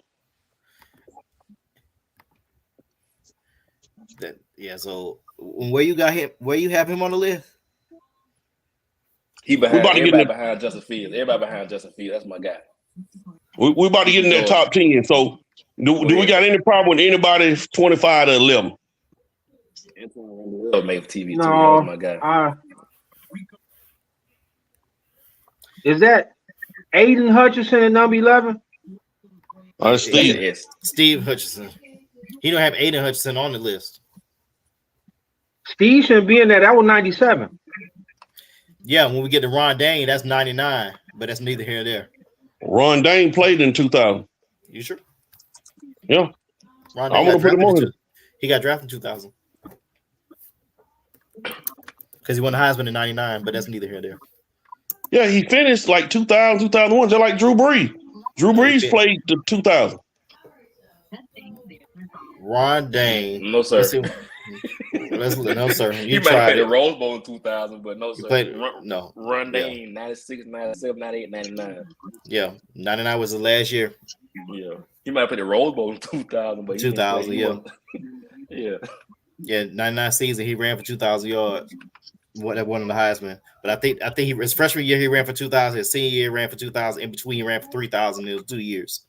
So where you have him on the list? He everybody behind Justin Fields. Everybody behind Justin Fields. That's my guy. We're about to get in that top 10. So do we got any problem with anybody 25 to 11? Made TV no, too. That was my guy. Is that Aiden Hutchinson at number 11? Steve. Steve Hutchinson. He don't have Aiden Hutchinson on the list. Steve shouldn't be in there. That was 97. Yeah, when we get to Ron Dane, that's 99, but that's neither here nor there. Ron Dane played in 2000. You sure? Yeah. Ron Dane got drafted he got drafted in 2000. Because he won the Heisman in 99, but that's neither here nor there. Yeah, he finished like 2000, 2001, just like Drew Brees. Drew Brees played the 2000. Ron Dane. No, sir. Let's see. No, sir. He You might have tried played the it. Rose Bowl in 2000, but no, You sir. played no. Run Yeah. Dane, 96, 97, 98, 99. Yeah. 99 was the last year. Yeah. He might have played the Rose Bowl in 2000, but he didn't play. 2000, He yeah. wasn't- Yeah. Yeah, 99 season he ran for 2,000 yards. That won the Heisman. But I think his freshman year he ran for 2,000. His senior year ran for 2,000. In between he ran for 3,000. It was 2 years.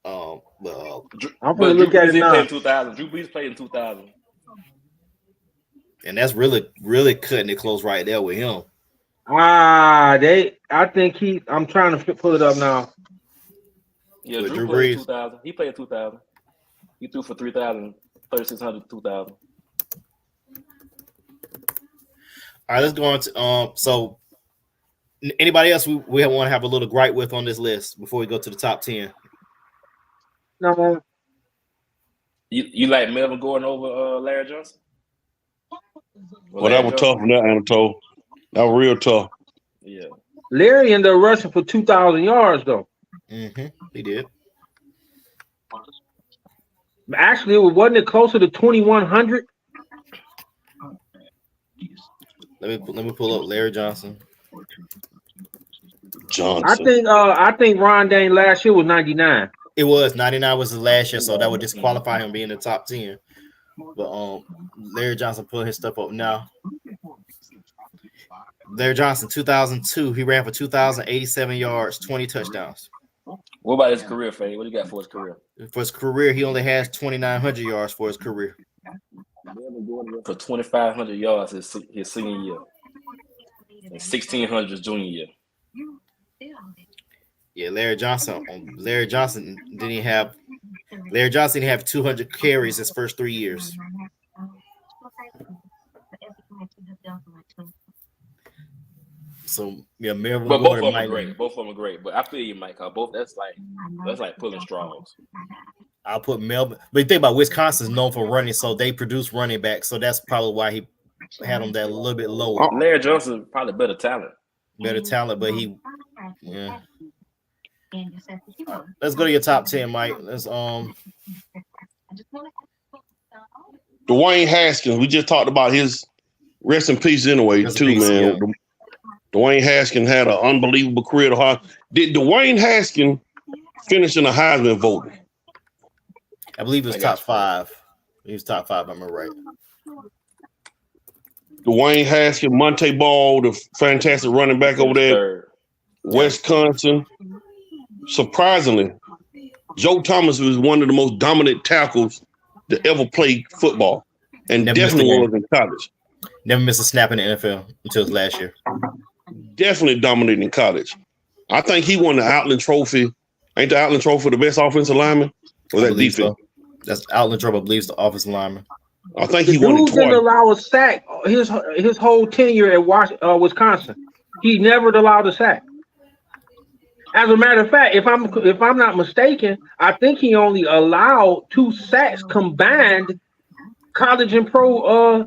Well, I'm But gonna Drew look at Brees it did play now. in 2000. Drew Brees played in 2000. and that's really cutting it close right there with him. I think I'm trying to pull it up now. Yeah, With Drew Drew played in Brees. 2000. He played in 2000. He threw for 3,000, 3,600, 2,000. All right, let's go on to so anybody else we want to have a little gripe with on this list before we go to the top 10. No, You like Melvin Gordon over Larry Johnson? Well, that was tough from that Anatole. That was real tough. Yeah. Larry ended up rushing for 2,000 yards though. Mm-hmm. He did. Actually, wasn't it closer to 2,100? Let me pull up Larry Johnson. Johnson. I think Ron Dane last year was 99. It was 99 was his last year, so that would disqualify him being in the top 10. But Larry Johnson put his stuff up now. Larry Johnson, 2002, he ran for 2,087 yards, 20 touchdowns. What about his career, Fade? What do you got for his career? For his career, he only has 2,900 yards for his career. For 2,500 yards his senior year. And 1,600 his junior year. Yeah, Larry Johnson didn't have 200 carries his first 3 years. So yeah, Melvin But both of Gordon them are great. Both of them are great. But I feel you, Mike. Both that's like pulling straws. I'll put Melvin. But you think about Wisconsin's known for running, so they produce running backs. So that's probably why he had him that a little bit lower. Larry Johnson probably better talent. Better talent, but let's go to your top 10, Mike. Let's Dwayne Haskins. We just talked about his rest in peace anyway, too, man. Yeah. Dwayne Haskins had an unbelievable career. Did Dwayne Haskins finish in the Heisman voting? I believe he was top 5. He was top 5, I'm right. Dwayne Haskins, Monte Ball, the fantastic running back over there, Wisconsin. Surprisingly, Joe Thomas was one of the most dominant tackles to ever play football, and definitely was in college. Never missed a snap in the NFL until his last year. Definitely dominated in college. I think he won the Outland Trophy. Ain't the Outland Trophy the best offensive lineman? Or that defense? So. That's Outland Trophy, I believe, is the offensive lineman. I think he won it twice. Didn't allow a sack his whole tenure at Wisconsin. He never allowed a sack. As a matter of fact, if I'm not mistaken, I think he only allowed 2 sacks combined, college and pro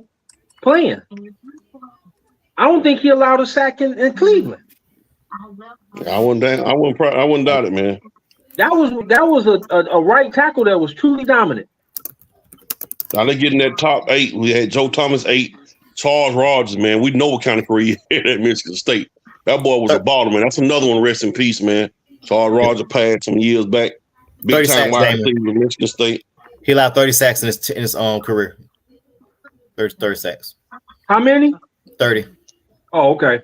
playing. I don't think he allowed a sack in Cleveland. I wouldn't doubt it, man. That was a right tackle that was truly dominant. Now they getting that top 8. We had Joe Thomas 8, Charles Rogers, man. We know what kind of career he had at Michigan State. That boy was a baller, man. That's another one. Rest in peace, man. Charles Rogers passed some years back. Big time wide receiver with Michigan State. He allowed 30 sacks in his career. 30 sacks. How many? 30. Oh, okay.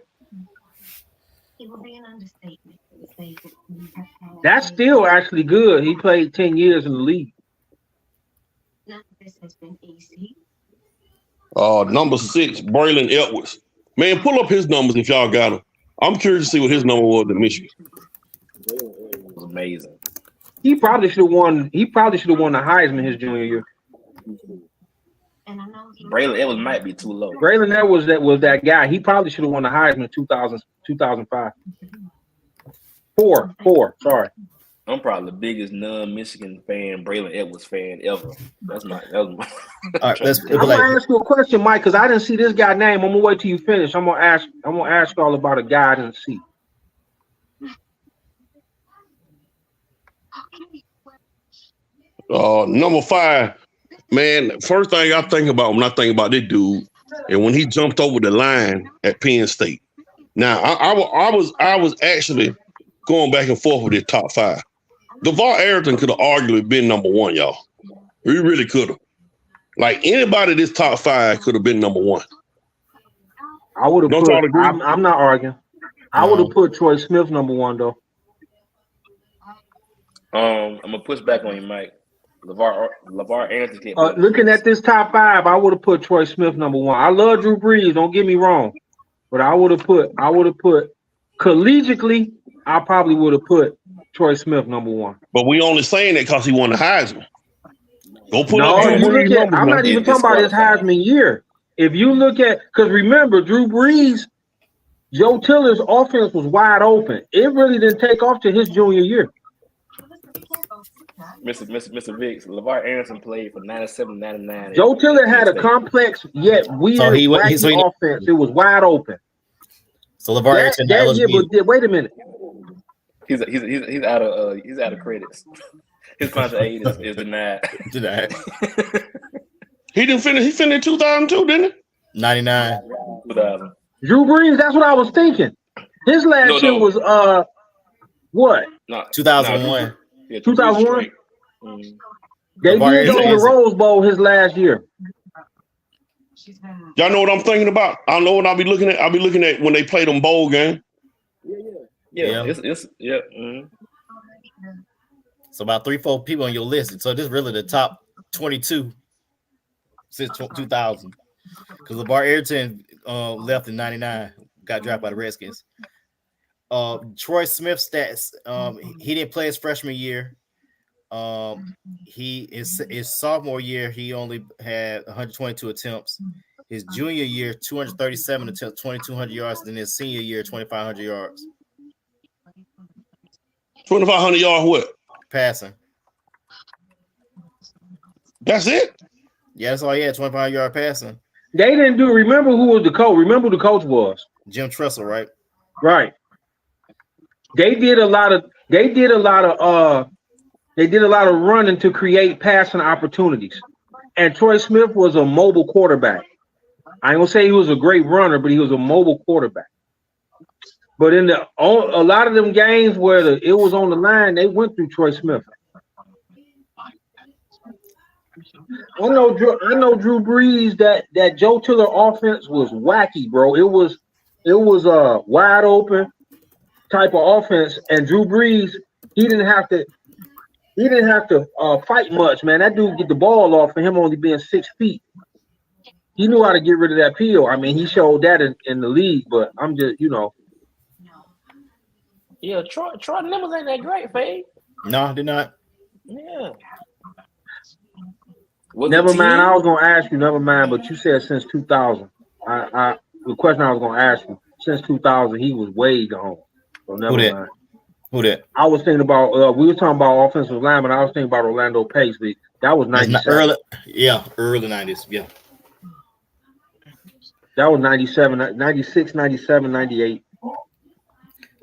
That's still actually good. He played 10 years in the league. Number 6, Braylon Edwards. Man, pull up his numbers if y'all got him. I'm curious to see what his number was in Michigan. It was amazing. He probably should have won. He probably should have won the Heisman his junior year. Braylon Edwards might be too low. Braylon Edwards was that guy. He probably should have won the Heisman 2005. 4. Sorry. I'm probably the biggest non-Michigan fan, Braylon Edwards fan ever. That's my. All right, let's I'm like gonna ask you a question, Mike, because I didn't see this guy's name. I'm gonna wait till you finish. I'm gonna ask y'all about a guy I didn't see. Number 5, man. First thing I think about when I think about this dude, and when he jumped over the line at Penn State. Now, I was actually going back and forth with this top 5. LeVar Arrington could have arguably been number 1, y'all. He really could have. Like anybody, this top 5 could have been number 1. I would have Don't put. y'all agree? I'm not arguing. I would have put Troy Smith number 1 though. I'm gonna push back on you, Mike. LeVar Arrington can't. Looking at this top 5, I would have put Troy Smith number 1. I love Drew Brees. Don't get me wrong, but I would have put collegiately. I probably would have put Troy Smith number 1. But we only saying that because he won the Heisman. Go put No, up Drew you Brees look at. numbers I'm now. not even It's talking about his qualified. Heisman year. If you look at, because remember, Drew Brees, Joe Tiller's offense was wide open. It really didn't take off to his junior year. Mr. Vicks, LeVar Arrington played for 97, 99. Joe Tiller had a complex yet weird wacky offense. It was wide open. So LeVar Arrington, that year, but wait a minute. He's out of credits. His contract aid is denied. He didn't finish. He finished in 2002, didn't he? 99. 2000. Drew Brees. That's what I was thinking. His last year was what? No, 2001. Yeah, 2001. Mm. They did go to the Rose Bowl his last year. Y'all know what I'm thinking about? I know what I'll be looking at. I'll be looking at when they play them bowl game. Yeah. It's Mm. So about 3-4 people on your list. So this is really the top 22 since 2000. Because LeVar Arrington left in 99, got drafted by the Redskins. Troy Smith stats. He didn't play his freshman year. His sophomore year, he only had 122 attempts. His junior year, 237 attempts, 2,200 yards. Then his senior year, 2,500 yards. 2,500 yards what? Passing. That's it? Yeah, that's all he had, 2,500 yard passing. They didn't do. Remember who was the coach? Remember who the coach was? Jim Tressel, right? Right. They did a lot of running to create passing opportunities. And Troy Smith was a mobile quarterback. I ain't gonna say he was a great runner, but he was a mobile quarterback. But in a lot of them games where it was on the line, they went through Troy Smith. I know Drew Brees that Joe Tiller offense was wacky, bro. It was a wide open type of offense, and Drew Brees he didn't have to fight much, man. That dude get the ball off for him only being 6 feet. He knew how to get rid of that peel. I mean, he showed that in the league, but I'm just, Yeah, Troy numbers ain't that great, Faye. No, did not. Yeah. Never mind. I was gonna ask you. Never mind. But you said since 2000. The question I was gonna ask you since 2000, he was way gone. So never mind. Who that? I was thinking about. We were talking about offensive lineman. I was thinking about Orlando Pace. But that was 97. Early 90s. Yeah. That was 97, 96, 97, 98.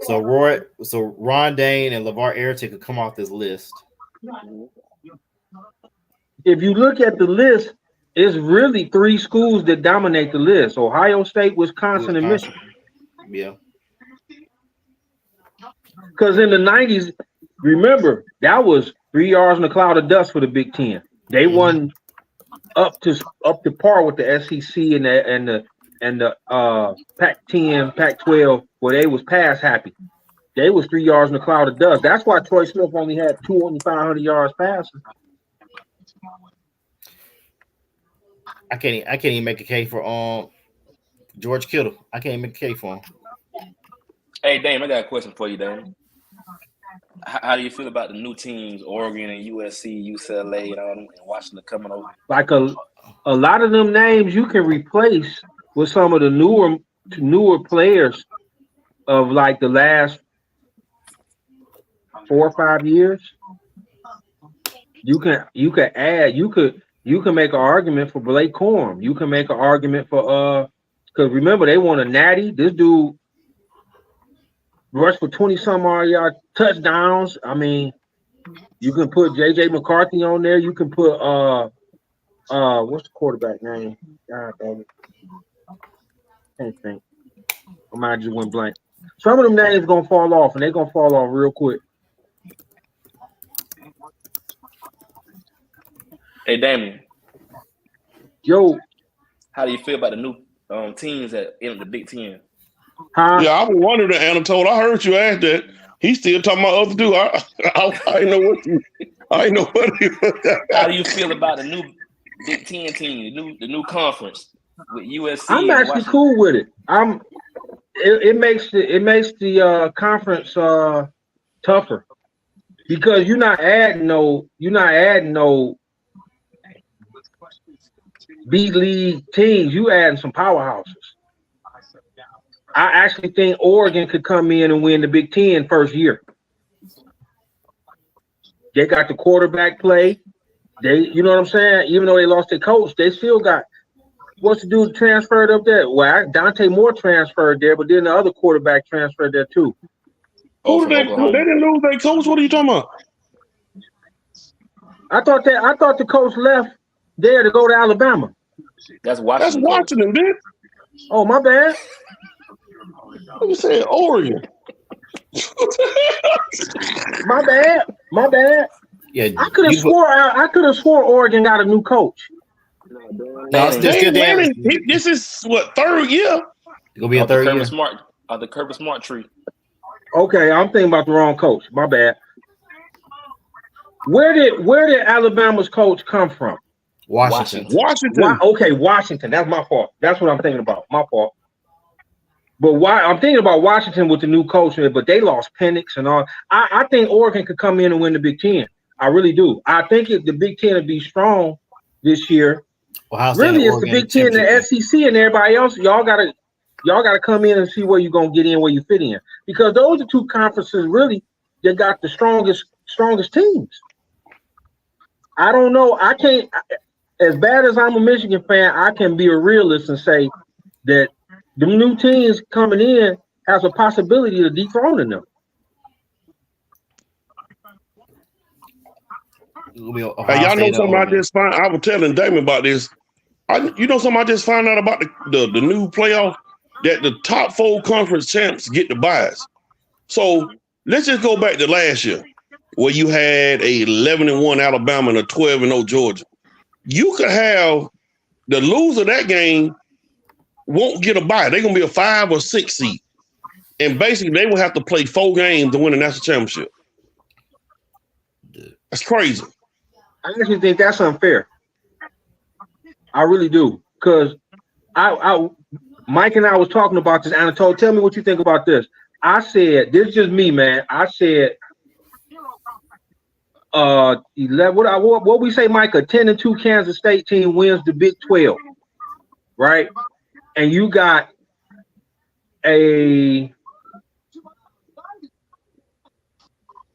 So Ron Dane and LeVar Arrington could come off this list. If you look at the list, it's really 3 schools that dominate the list: Ohio State, Wisconsin, and Michigan. Yeah. Because in the 90s, remember, that was 3 yards in a cloud of dust for the Big Ten. They won up to par with the SEC and the Pac-10, Pac-12, where they was pass happy. They was 3 yards in a cloud of dust. That's why Troy Smith only had 2,500 yards passing. I can't even make a case for George Kittle. I can't even make a case for him. Hey, Dame, I got a question for you, Dame. How do you feel about the new teams, Oregon and USC, UCLA, and all them, and Washington coming over? Like a lot of them names you can replace with some of the newer players of like the last 4 or 5 years, you can add you can make an argument for Blake Corum. You can make an argument for because remember they want a natty. This dude rushed for 20 some odd yard touchdowns. I mean, you can put JJ McCarthy on there. You can put what's the quarterback name? God dang it. Can't think. My mind just went blank. Some of them names gonna fall off, and they're gonna fall off real quick. Hey, Damien, Yo, how do you feel about the new teams that entered the Big Ten? huh? Yeah, I was wondering, Anatole. I heard you ask that. He's still talking about other dude. I didn't know what you. I didn't know what. How do you feel about the new Big Ten team, the new conference with USC? I'm and actually Washington? cool with it. It makes the conference tougher because you're not adding no B league teams. You adding some powerhouses. I actually think Oregon could come in and win the Big Ten first year. They got the quarterback play. You know what I'm saying? Even though they lost their coach, they still got what's the dude transferred up there? Well, Dante Moore transferred there, but then the other quarterback transferred there too. Who did they didn't lose their coach? What are you talking about? I thought the coach left there to go to Alabama. That's That's Washington. Washington, dude. Oh, my bad. You said Oregon. My bad. Yeah, I could have swore Oregon got a new coach. No, it's still there. This is what, third year? It's gonna be a third year. The Kirby Smart tree. Okay, I'm thinking about the wrong coach. My bad. Where did Alabama's coach come from? Washington. Okay, Washington. That's my fault. That's what I'm thinking about. My fault. But why I'm thinking about Washington with the new coach, but they lost Penix and all. I think Oregon could come in and win the Big Ten. I really do. I think the Big Ten will be strong this year. Really, it's the Big Ten, the SEC, and everybody else. Y'all gotta come in and see where you're gonna get in, where you fit in, because those are two conferences really that got the strongest teams. I don't know. I can't. As bad as I'm a Michigan fan, I can be a realist and say that the new teams coming in has a possibility of dethroning them. Hey, y'all know something I just found? I was telling Damon about this. You know something I just found out about the new playoff? That the top 4 conference champs get the buys. So let's just go back to last year where you had a 11-1 Alabama and a 12-0 Georgia. You could have the loser of that game won't get a bye. They're going to be a 5 or 6 seed. And basically, they will have to play 4 games to win the national championship. That's crazy. I actually think that's unfair. I really do. Because Mike and I was talking about this. Anatole, tell me what you think about this. I said, this is just me, man. I said, 11. What we say, Mike? A 10-2 Kansas State team wins the Big 12, right? And you got a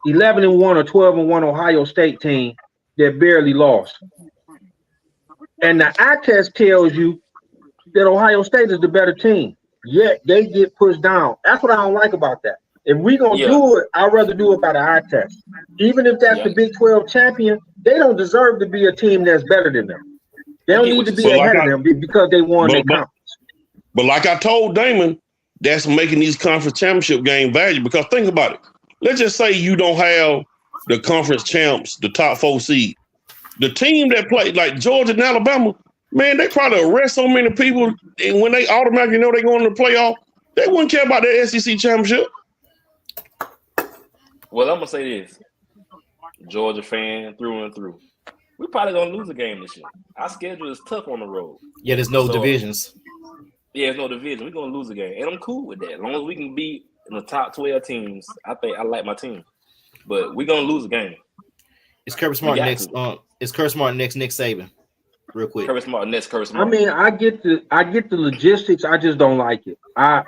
11-1 or 12-1 Ohio State team that barely lost. And the eye test tells you that Ohio State is the better team. Yet they get pushed down. That's what I don't like about that. If we're going to do it, I'd rather do it by the eye test. Even if that's the Big 12 champion, they don't deserve to be a team that's better than them. They don't need to be ahead of them because they won their conference. But like I told Damon, that's making these conference championship game valuable. Because think about it. Let's just say you don't have the conference champs, the top 4 seed. The team that played like Georgia and Alabama, man, they probably arrest so many people. And when they automatically know they're going to the playoff, they wouldn't care about their SEC championship. Well, I'm going to say this. Georgia fan through and through. We're probably going to lose a game this year. Our schedule is tough on the road. Yeah, there's no divisions. Yeah, there's no division. We're going to lose a game. And I'm cool with that. As long as we can be in the top 12 teams, I think I like my team. But we're going to lose a game. Is Kirby Smart next? Is Kirby Smart next Nick Saban? Real quick. Kirby Smart next Kirby Smart. I mean, I get the logistics. I just don't like it. I'm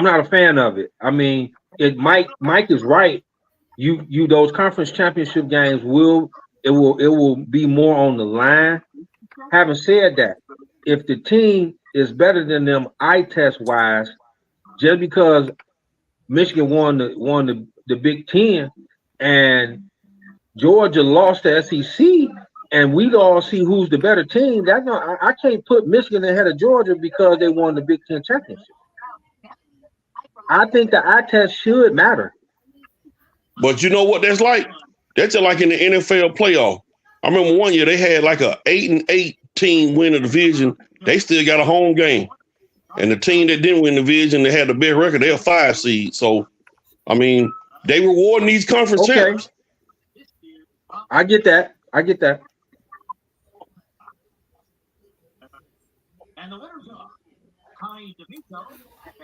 not a fan of it. I mean, Mike is right. you those conference championship games will be more on the line. Having said that, if the team is better than them eye test wise, just because Michigan won the Big Ten and Georgia lost the SEC, and we all see who's the better team. That no, I can't put Michigan ahead of Georgia because they won the Big Ten championship. I think the eye test should matter. But you know what that's like? That's just like in the NFL playoff. I remember one year they had like a 8-8 team win the division. They still got a home game. And the team that didn't win the division, they had the best record, they're a 5 seed. So, I mean, they rewarding these conference Okay, champs. I get that. I get that.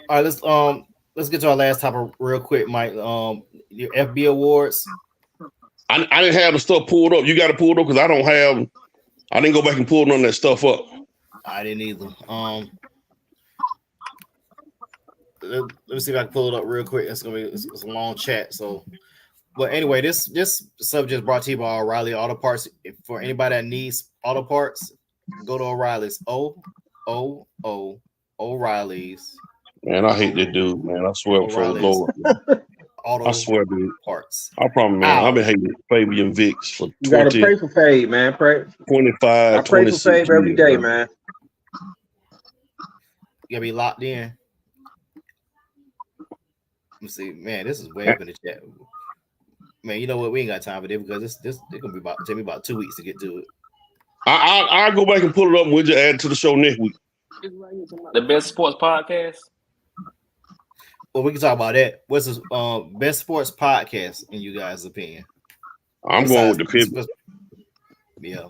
All right, let's get to our last topic real quick, Mike. Your FB awards. I didn't have the stuff pulled up. You got it pulled up because I didn't go back and pull none of that stuff up. I didn't either. Let me see if I can pull it up real quick. It's a long chat. So, but anyway, this subject is brought to you by O'Reilly Auto Parts. For anybody that needs auto parts, go to O'Reilly's. O'Reilly's. Man, I hate that dude, man. I swear before the Lord. Auto I swear, dude. Parts. I promise, man. I've been hating Fabian Vicks for You gotta pray for Fade, man. Pray. 25, I pray for 26 Fade every years, day, bro. man. You gotta be locked in. Let me see, man. This is way up in the chat. Man, you know what? We ain't got time for this because this gonna be take me about 2 weeks to get to it. I'll go back and pull it up and we'll just add it to the show next week. The best sports podcast. Well, we can talk about that. What's the best sports podcast in you guys' opinion? I'm going with the Pivot. Yeah.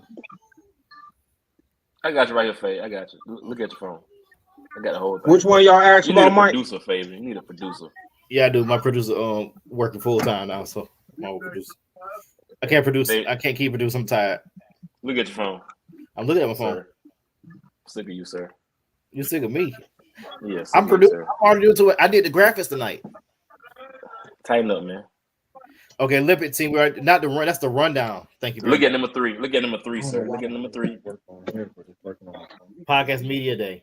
I got you right here, Faye. I got you. Look at your phone. I got a whole thing. Which one y'all asked You need about, a Mike? producer, Fabian. You need a producer. Yeah, I do. My producer working full time now, so I'm my producer. I can't produce. I can't keep producing. I'm tired. Look at your phone. I'm looking at my phone. Sir. Sick of you, sir. You sick of me? Yes. I'm producing. I'm already doing to it. I did the graphics tonight. Tighten up, man. Okay, Lippet team. We're not the run. That's the rundown. Thank you. Look at number 3. Look at number 3, sir. Look at number 3. Podcast Media Day.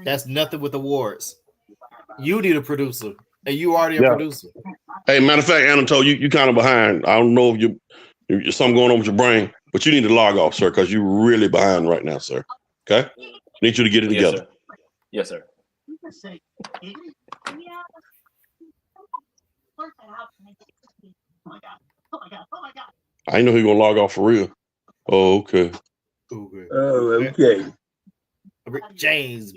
That's nothing with awards. You need a producer, and you already a producer. Hey, matter of fact, Anatole, you kind of behind. I don't know if you're something going on with your brain, but you need to log off, sir, because you're really behind right now, sir. Okay? Need you to get it together. Yes, sir. I didn't know he was gonna log off for real. Oh, okay. Oh, okay. Rick James.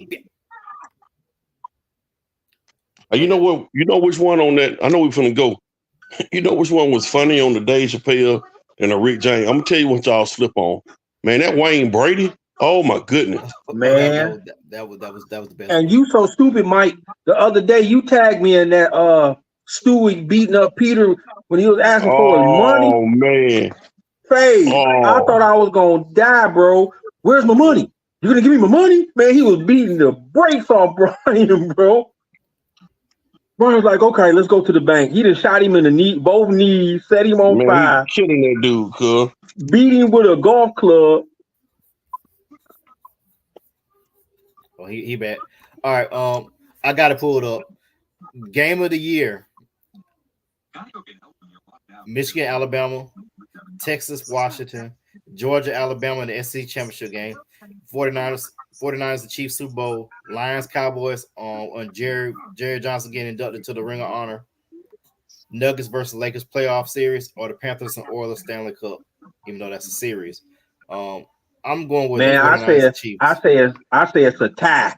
You know what? You know which one on that? I know we're finna go. You know which one was funny on the Dave Chappelle and the Rick James? I'm gonna tell you what y'all slip on. Man, that Wayne Brady. Oh my goodness, man. That was the best. And you so stupid, Mike. The other day you tagged me in that Stewie beating up Peter when he was asking for his money. Oh man. Hey, I thought I was gonna die, bro. Where's my money? You gonna give me my money? Man, he was beating the brakes off Brian, bro. Brian was like, okay, let's go to the bank. He just shot him in the knee, both knees, set him on fire. Killing that dude, cuz. Beat him with a golf club. Oh, he bad. All right, I gotta pull it up. Game of the year. Michigan, Alabama, Texas, Washington, Georgia, Alabama in the SEC championship game. 49ers the Chiefs Super Bowl. Lions, Cowboys on Jerry Johnson getting inducted to the Ring of Honor. Nuggets versus Lakers playoff series, or the Panthers and Oilers Stanley Cup, even though that's a series. I'm going with Chiefs. I say it's a tie.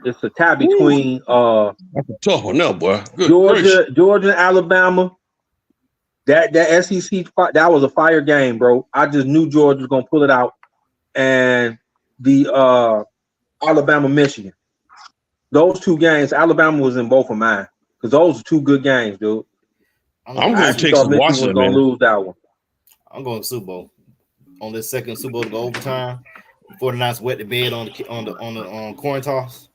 It's a tie between that's a tough one now, boy. Georgia and Alabama. That SEC that was a fire game, bro. I just knew Georgia was gonna pull it out. And the Alabama, Michigan. Those two games, Alabama was in both of mine. Because those are two good games, dude. I'm going to Texas, Washington, man. Lose that one. I'm going Super Bowl. On this second Super Bowl to go overtime. 49ers wet the bed on the coin toss.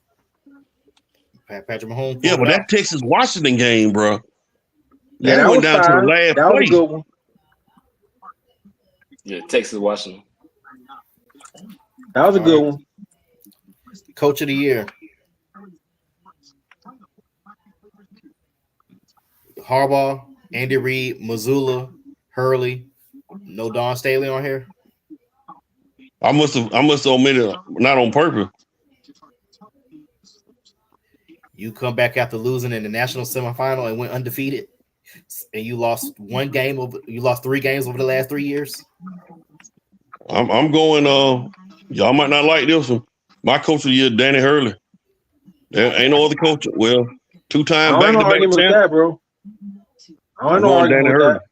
Patrick Mahomes. Yeah, but that Texas Washington game, bro. Yeah, That that went was down to the fine. last That was a place. good one. Yeah, Texas, Washington. That was a All good right. one. Coach of the year. Harbaugh, Andy Reid, Missoula, Hurley. No Don Staley on here. I must have omitted it, not on purpose. You come back after losing in the national semifinal and went undefeated, and you lost one game over. You lost 3 games over the last 3 years. I'm going. Y'all might not like this one. My coach of the year, Danny Hurley. There ain't no other coach. Well, I 2-time don't have no back-to-back argument with champ. that, bro. I don't have I'm no going argument Danny with Hurley. that.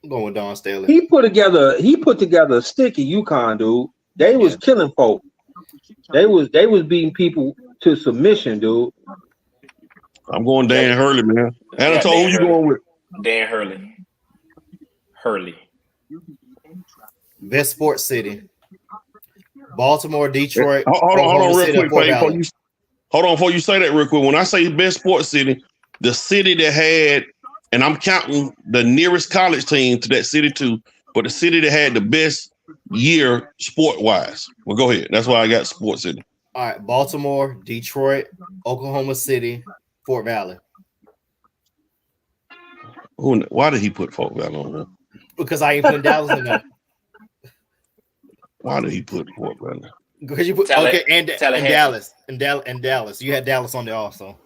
I'm going with Don Staley. He put together a sticky UConn, dude. They was killing folk. They was beating people to submission, dude. I'm going Danny Hurley, man. I got Anatole, who Dan you Hurley. going with? Dan Hurley. Hurley. Best sports city. Baltimore, Detroit, Hold Oklahoma on, real City, or quick, Fort Faye, Valley. before you say that real quick. When I say best sports city, the city that had, and I'm counting the nearest college team to that city too, but the city that had the best year sport-wise. Well, go ahead. That's why I got sports city. All right, Baltimore, Detroit, Oklahoma City, Fort Valley. Why did he put Fort Valley on there? Because I ain't putting Dallas in there. Why did he put Fort Valley? Because you put Tallahassee. and Dallas. You had Dallas on there also.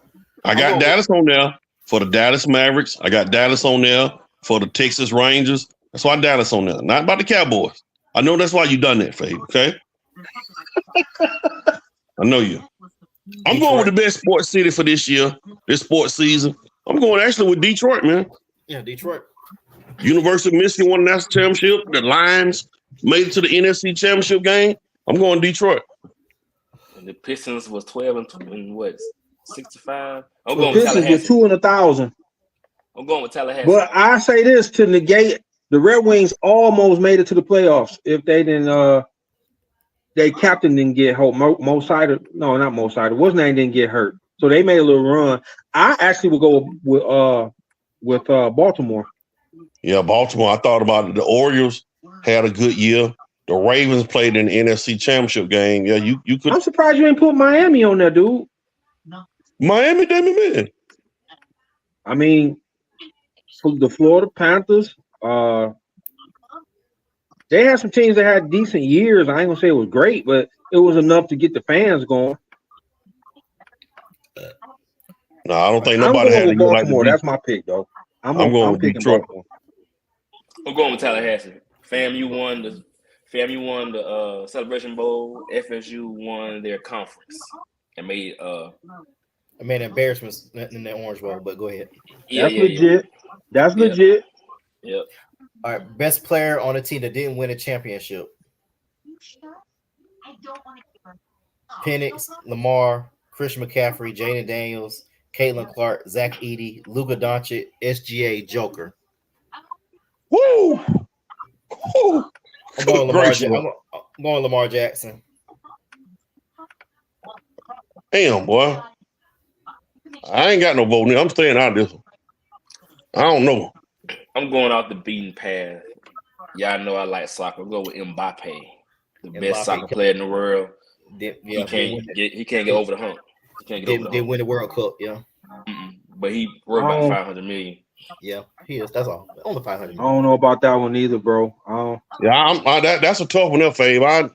I got Dallas on there for the Dallas Mavericks. I got Dallas on there for the Texas Rangers. That's why Dallas on there. Not about the Cowboys. I know that's why you done that, Faye, okay? I know you. I'm going with the best sports city for this year, this sports season. I'm going actually with Detroit, man. Yeah, Detroit. University of Michigan won the national championship. The Lions made it to the NFC championship game. I'm going Detroit. And the Pistons was 12 and what? 65. I'm The going with Pistons were Tallahassee. 2 in 1,000. I'm going with Tallahassee. But I say this to negate the Red Wings almost made it to the playoffs if they didn't. Their captain didn't get hurt. Mo Sider, no, not Mo Sider. What's name didn't get hurt, so they made a little run. I actually would go with Baltimore. Yeah, Baltimore. I thought about it. The Orioles had a good year. The Ravens played in the NFC championship game. Yeah, you could. I'm surprised you ain't put Miami on there, dude. Miami, man. I mean, the Florida Panthers. They had some teams that had decent years. I ain't gonna say it was great, but it was enough to get the fans going. No, I don't think I'm nobody going had a with year like Baltimore. the That's my pick, though. I'm going with picking Detroit. Baltimore. I'm going with Tallahassee. FAMU won the Celebration Bowl. FSU won their conference and made I made embarrassments in the Orange Bowl, but go ahead. That's legit. That's legit. Yep. All right, best player on a team that didn't win a championship. Penix, Lamar, Christian McCaffrey, Jaden Daniels, Caitlin Clark, Zach Edey, Luka Doncic, SGA, Joker. Woo! Woo! I'm going Lamar Jackson. Damn, boy. I ain't got no vote. I'm staying out of this one. I don't know. I'm going off the beaten path. Y'all know I like soccer. I'm going with Mbappe, the best soccer player in the world. He can't get over the hump. He can't get over the hump. They win the World Cup, yeah. But he worth about 500 million. Yeah, he is. That's all. Only 500 million. I don't know about that one either, bro. Yeah, that's a tough one up, Fave.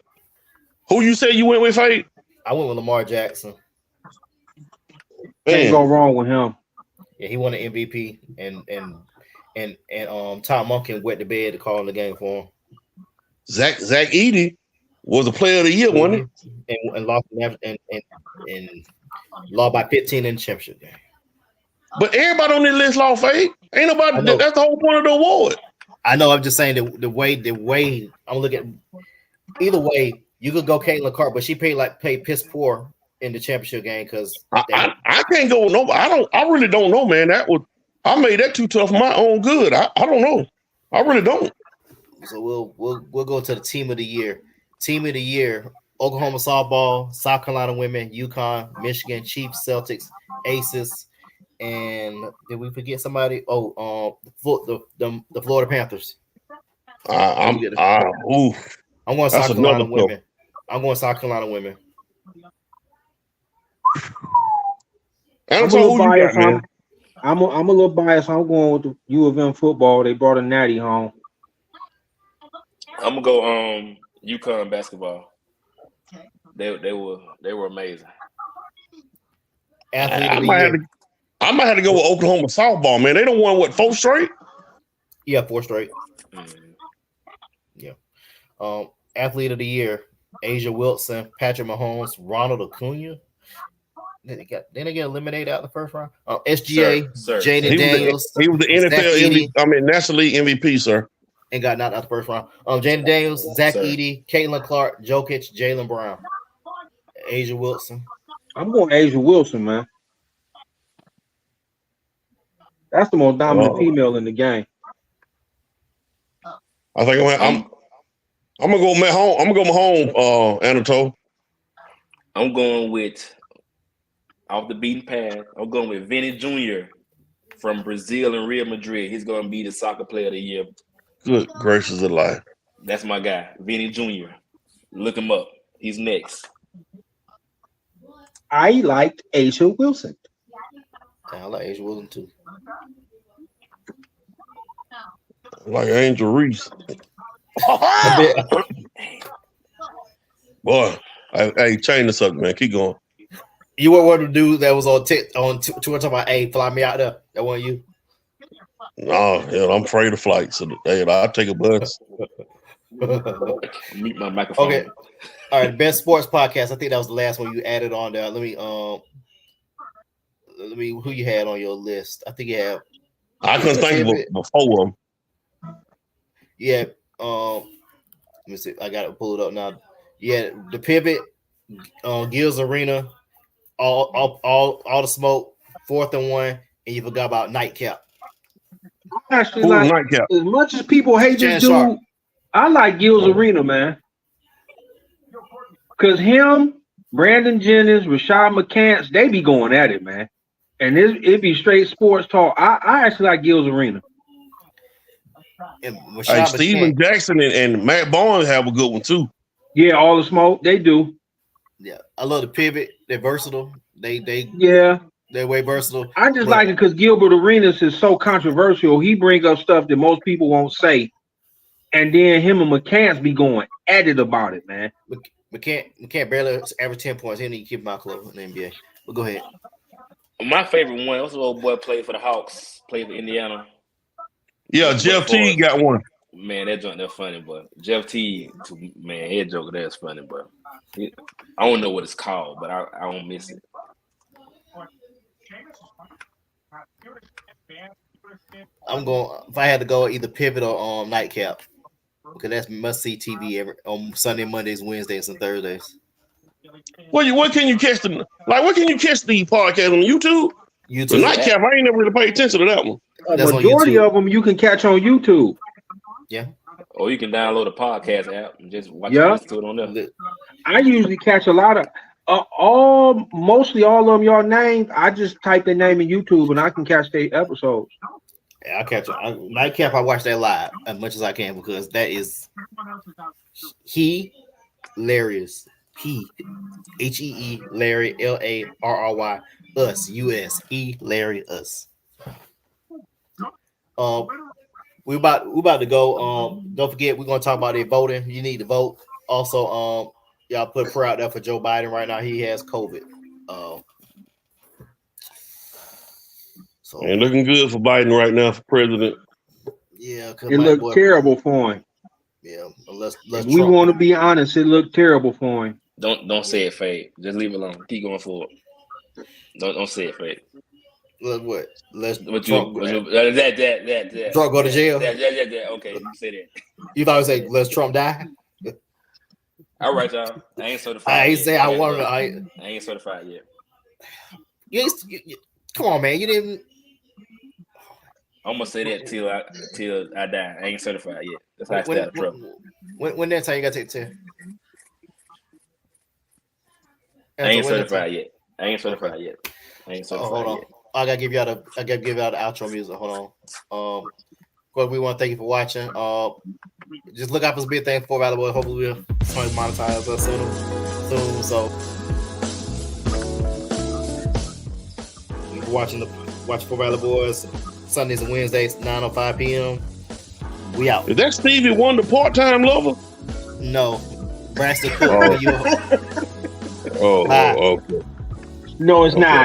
Who you say you went with, Fave? I went with Lamar Jackson. Can't go wrong with him. Yeah, he won an MVP, and Tom Monken wet the bed to call the game for him. Zach Edey was a player of the year, wasn't he? And lost and lost by 15 in the championship game. But everybody on this list lost, Fave. Ain't nobody. That's the whole point of the award. I know. I'm just saying the way I'm looking at. Either way, you could go Caitlin Clark, but she paid piss poor in the championship game because I can't go with nobody. I really don't know, man. I made that too tough for my own good. I don't know. I really don't. So we'll go to the team of the year. Team of the year: Oklahoma softball, South Carolina women, UConn, Michigan, Chiefs, Celtics, Aces, And did we forget somebody? Oh, the Florida Panthers. I'm Oof. I'm going That's South Carolina another women. I'm going South Carolina women. I'm a Anatole, little who you got, biased. man? I'm a little biased. I'm going with the U of M football. They brought a natty home. I'm gonna go UConn basketball. They were amazing. Athlete I of the might have year. to. I might have to go with Oklahoma softball, man. They don't won what 4 straight. Yeah, 4 straight. Mm. Yeah. Athlete of the year. Asia Wilson, Patrick Mahomes, Ronald Acuna. Then they get eliminated out the first round. SGA, Sir. Jaden Daniels, He was the Zach NFL MVP. Edey, I mean, National League MVP, sir. and got knocked out the first round. Jaden Daniels, Zach Sir. Edey, Caitlin Clark, Jokic, Jalen Brown, Asia Wilson. I'm going Asia Wilson, man. That's the most dominant female in the game. I think I'm gonna go home. I'm gonna go home, Anatole. I'm going with off the beaten path. I'm going with Vinny Jr. from Brazil and Real Madrid. He's going to be the soccer player of the year. Good gracious of life. That's my guy, Vinny Jr. Look him up. He's next. I liked Asia Wilson. I like Asia Wilson too. Like Angel Reese. Boy, hey, change the subject, man. Keep going. You were one of the dudes that was on Twitter talking about, "Hey, fly me out there." That wasn't you. No, hell, I'm afraid of flights. So I'll take a bus. Mute my microphone. Okay. All right, best sports podcast. I think that was the last one you added on there. Let me who you had on your list. I think you have. I couldn't think of it before. Yeah. Let me see. I got to pull it up now. Yeah, the pivot, Gills Arena, all the smoke, 4th and 1, and you forgot about Nightcap. Actually, Who's like Nightcap? as much as people hate this Shannon dude, Sharp. I like Gills Arena, man. Cause him, Brandon Jennings, Rashad McCants, they be going at it, man. And it be straight sports talk. I actually like Gills Arena. And Hey, Steven Jackson and Matt Barnes have a good one too. Yeah, all the smoke, they do. Yeah, I love the pivot. They're versatile. They're way versatile. I just like it because Gilbert Arenas is so controversial. He brings up stuff that most people won't say, and then him and McCants be going at it about it, man. McCann barely average 10 points. He didn't keep my club in the NBA. But go ahead. My favorite one. What's the old boy played for the Hawks? Played for Indiana. Yeah, Jeff T got one. Man, that joint that's funny, but Jeff T, man, head joker that's funny, but I don't know what it's called, but I don't miss it. I'm going. If I had to go, either pivot or Nightcap, because that's must see TV on Sunday, Mondays, Wednesdays, and Thursdays. What can you catch the podcast on YouTube? The Nightcap, I ain't never really paid attention to that one. A majority of them you can catch on YouTube. Yeah. Or you can download a podcast app and just watch Yeah. it to it on there. I usually catch a lot of mostly all of them y'all named. I just type their name in YouTube and I can catch their episodes. Yeah, I catch it. Nightcap, I watch that live as much as I can because that is hilarious. Hee Larry LARRY us US hilarious. We about to go. Don't forget we're gonna talk about their voting. You need to vote. Also, y'all put a prayer out there for Joe Biden right now. He has COVID. So ain't looking good for Biden right now for president. Yeah, it looked terrible for him. Yeah, let's we want to be honest. It looked terrible for him. Don't say it, Fade. Just leave it alone. Keep going forward. Don't say it, Fade. What? Let's Trump Trump go to jail. Okay, you say that. You thought I would say let's Trump die? All right, y'all. I ain't certified. I ain't say I want to. I ain't certified yet. You come on, man. You didn't. I'm gonna say that till I die. I ain't certified yet. That's how I stay out of trouble. When next time you gotta take 10? I ain't certified yet. I ain't certified yet. Hold on. I gotta give y'all the outro music. Hold on. But we want to thank you for watching. Just look out for this big thing for Valley Boy. Hopefully we'll monetize us soon. So you're watching for Valley Boys Sundays and Wednesdays 9:05 p.m. We out. Is that Stevie Wonder part-time lover? No, Braxton Cook. Oh, okay. No, it's not.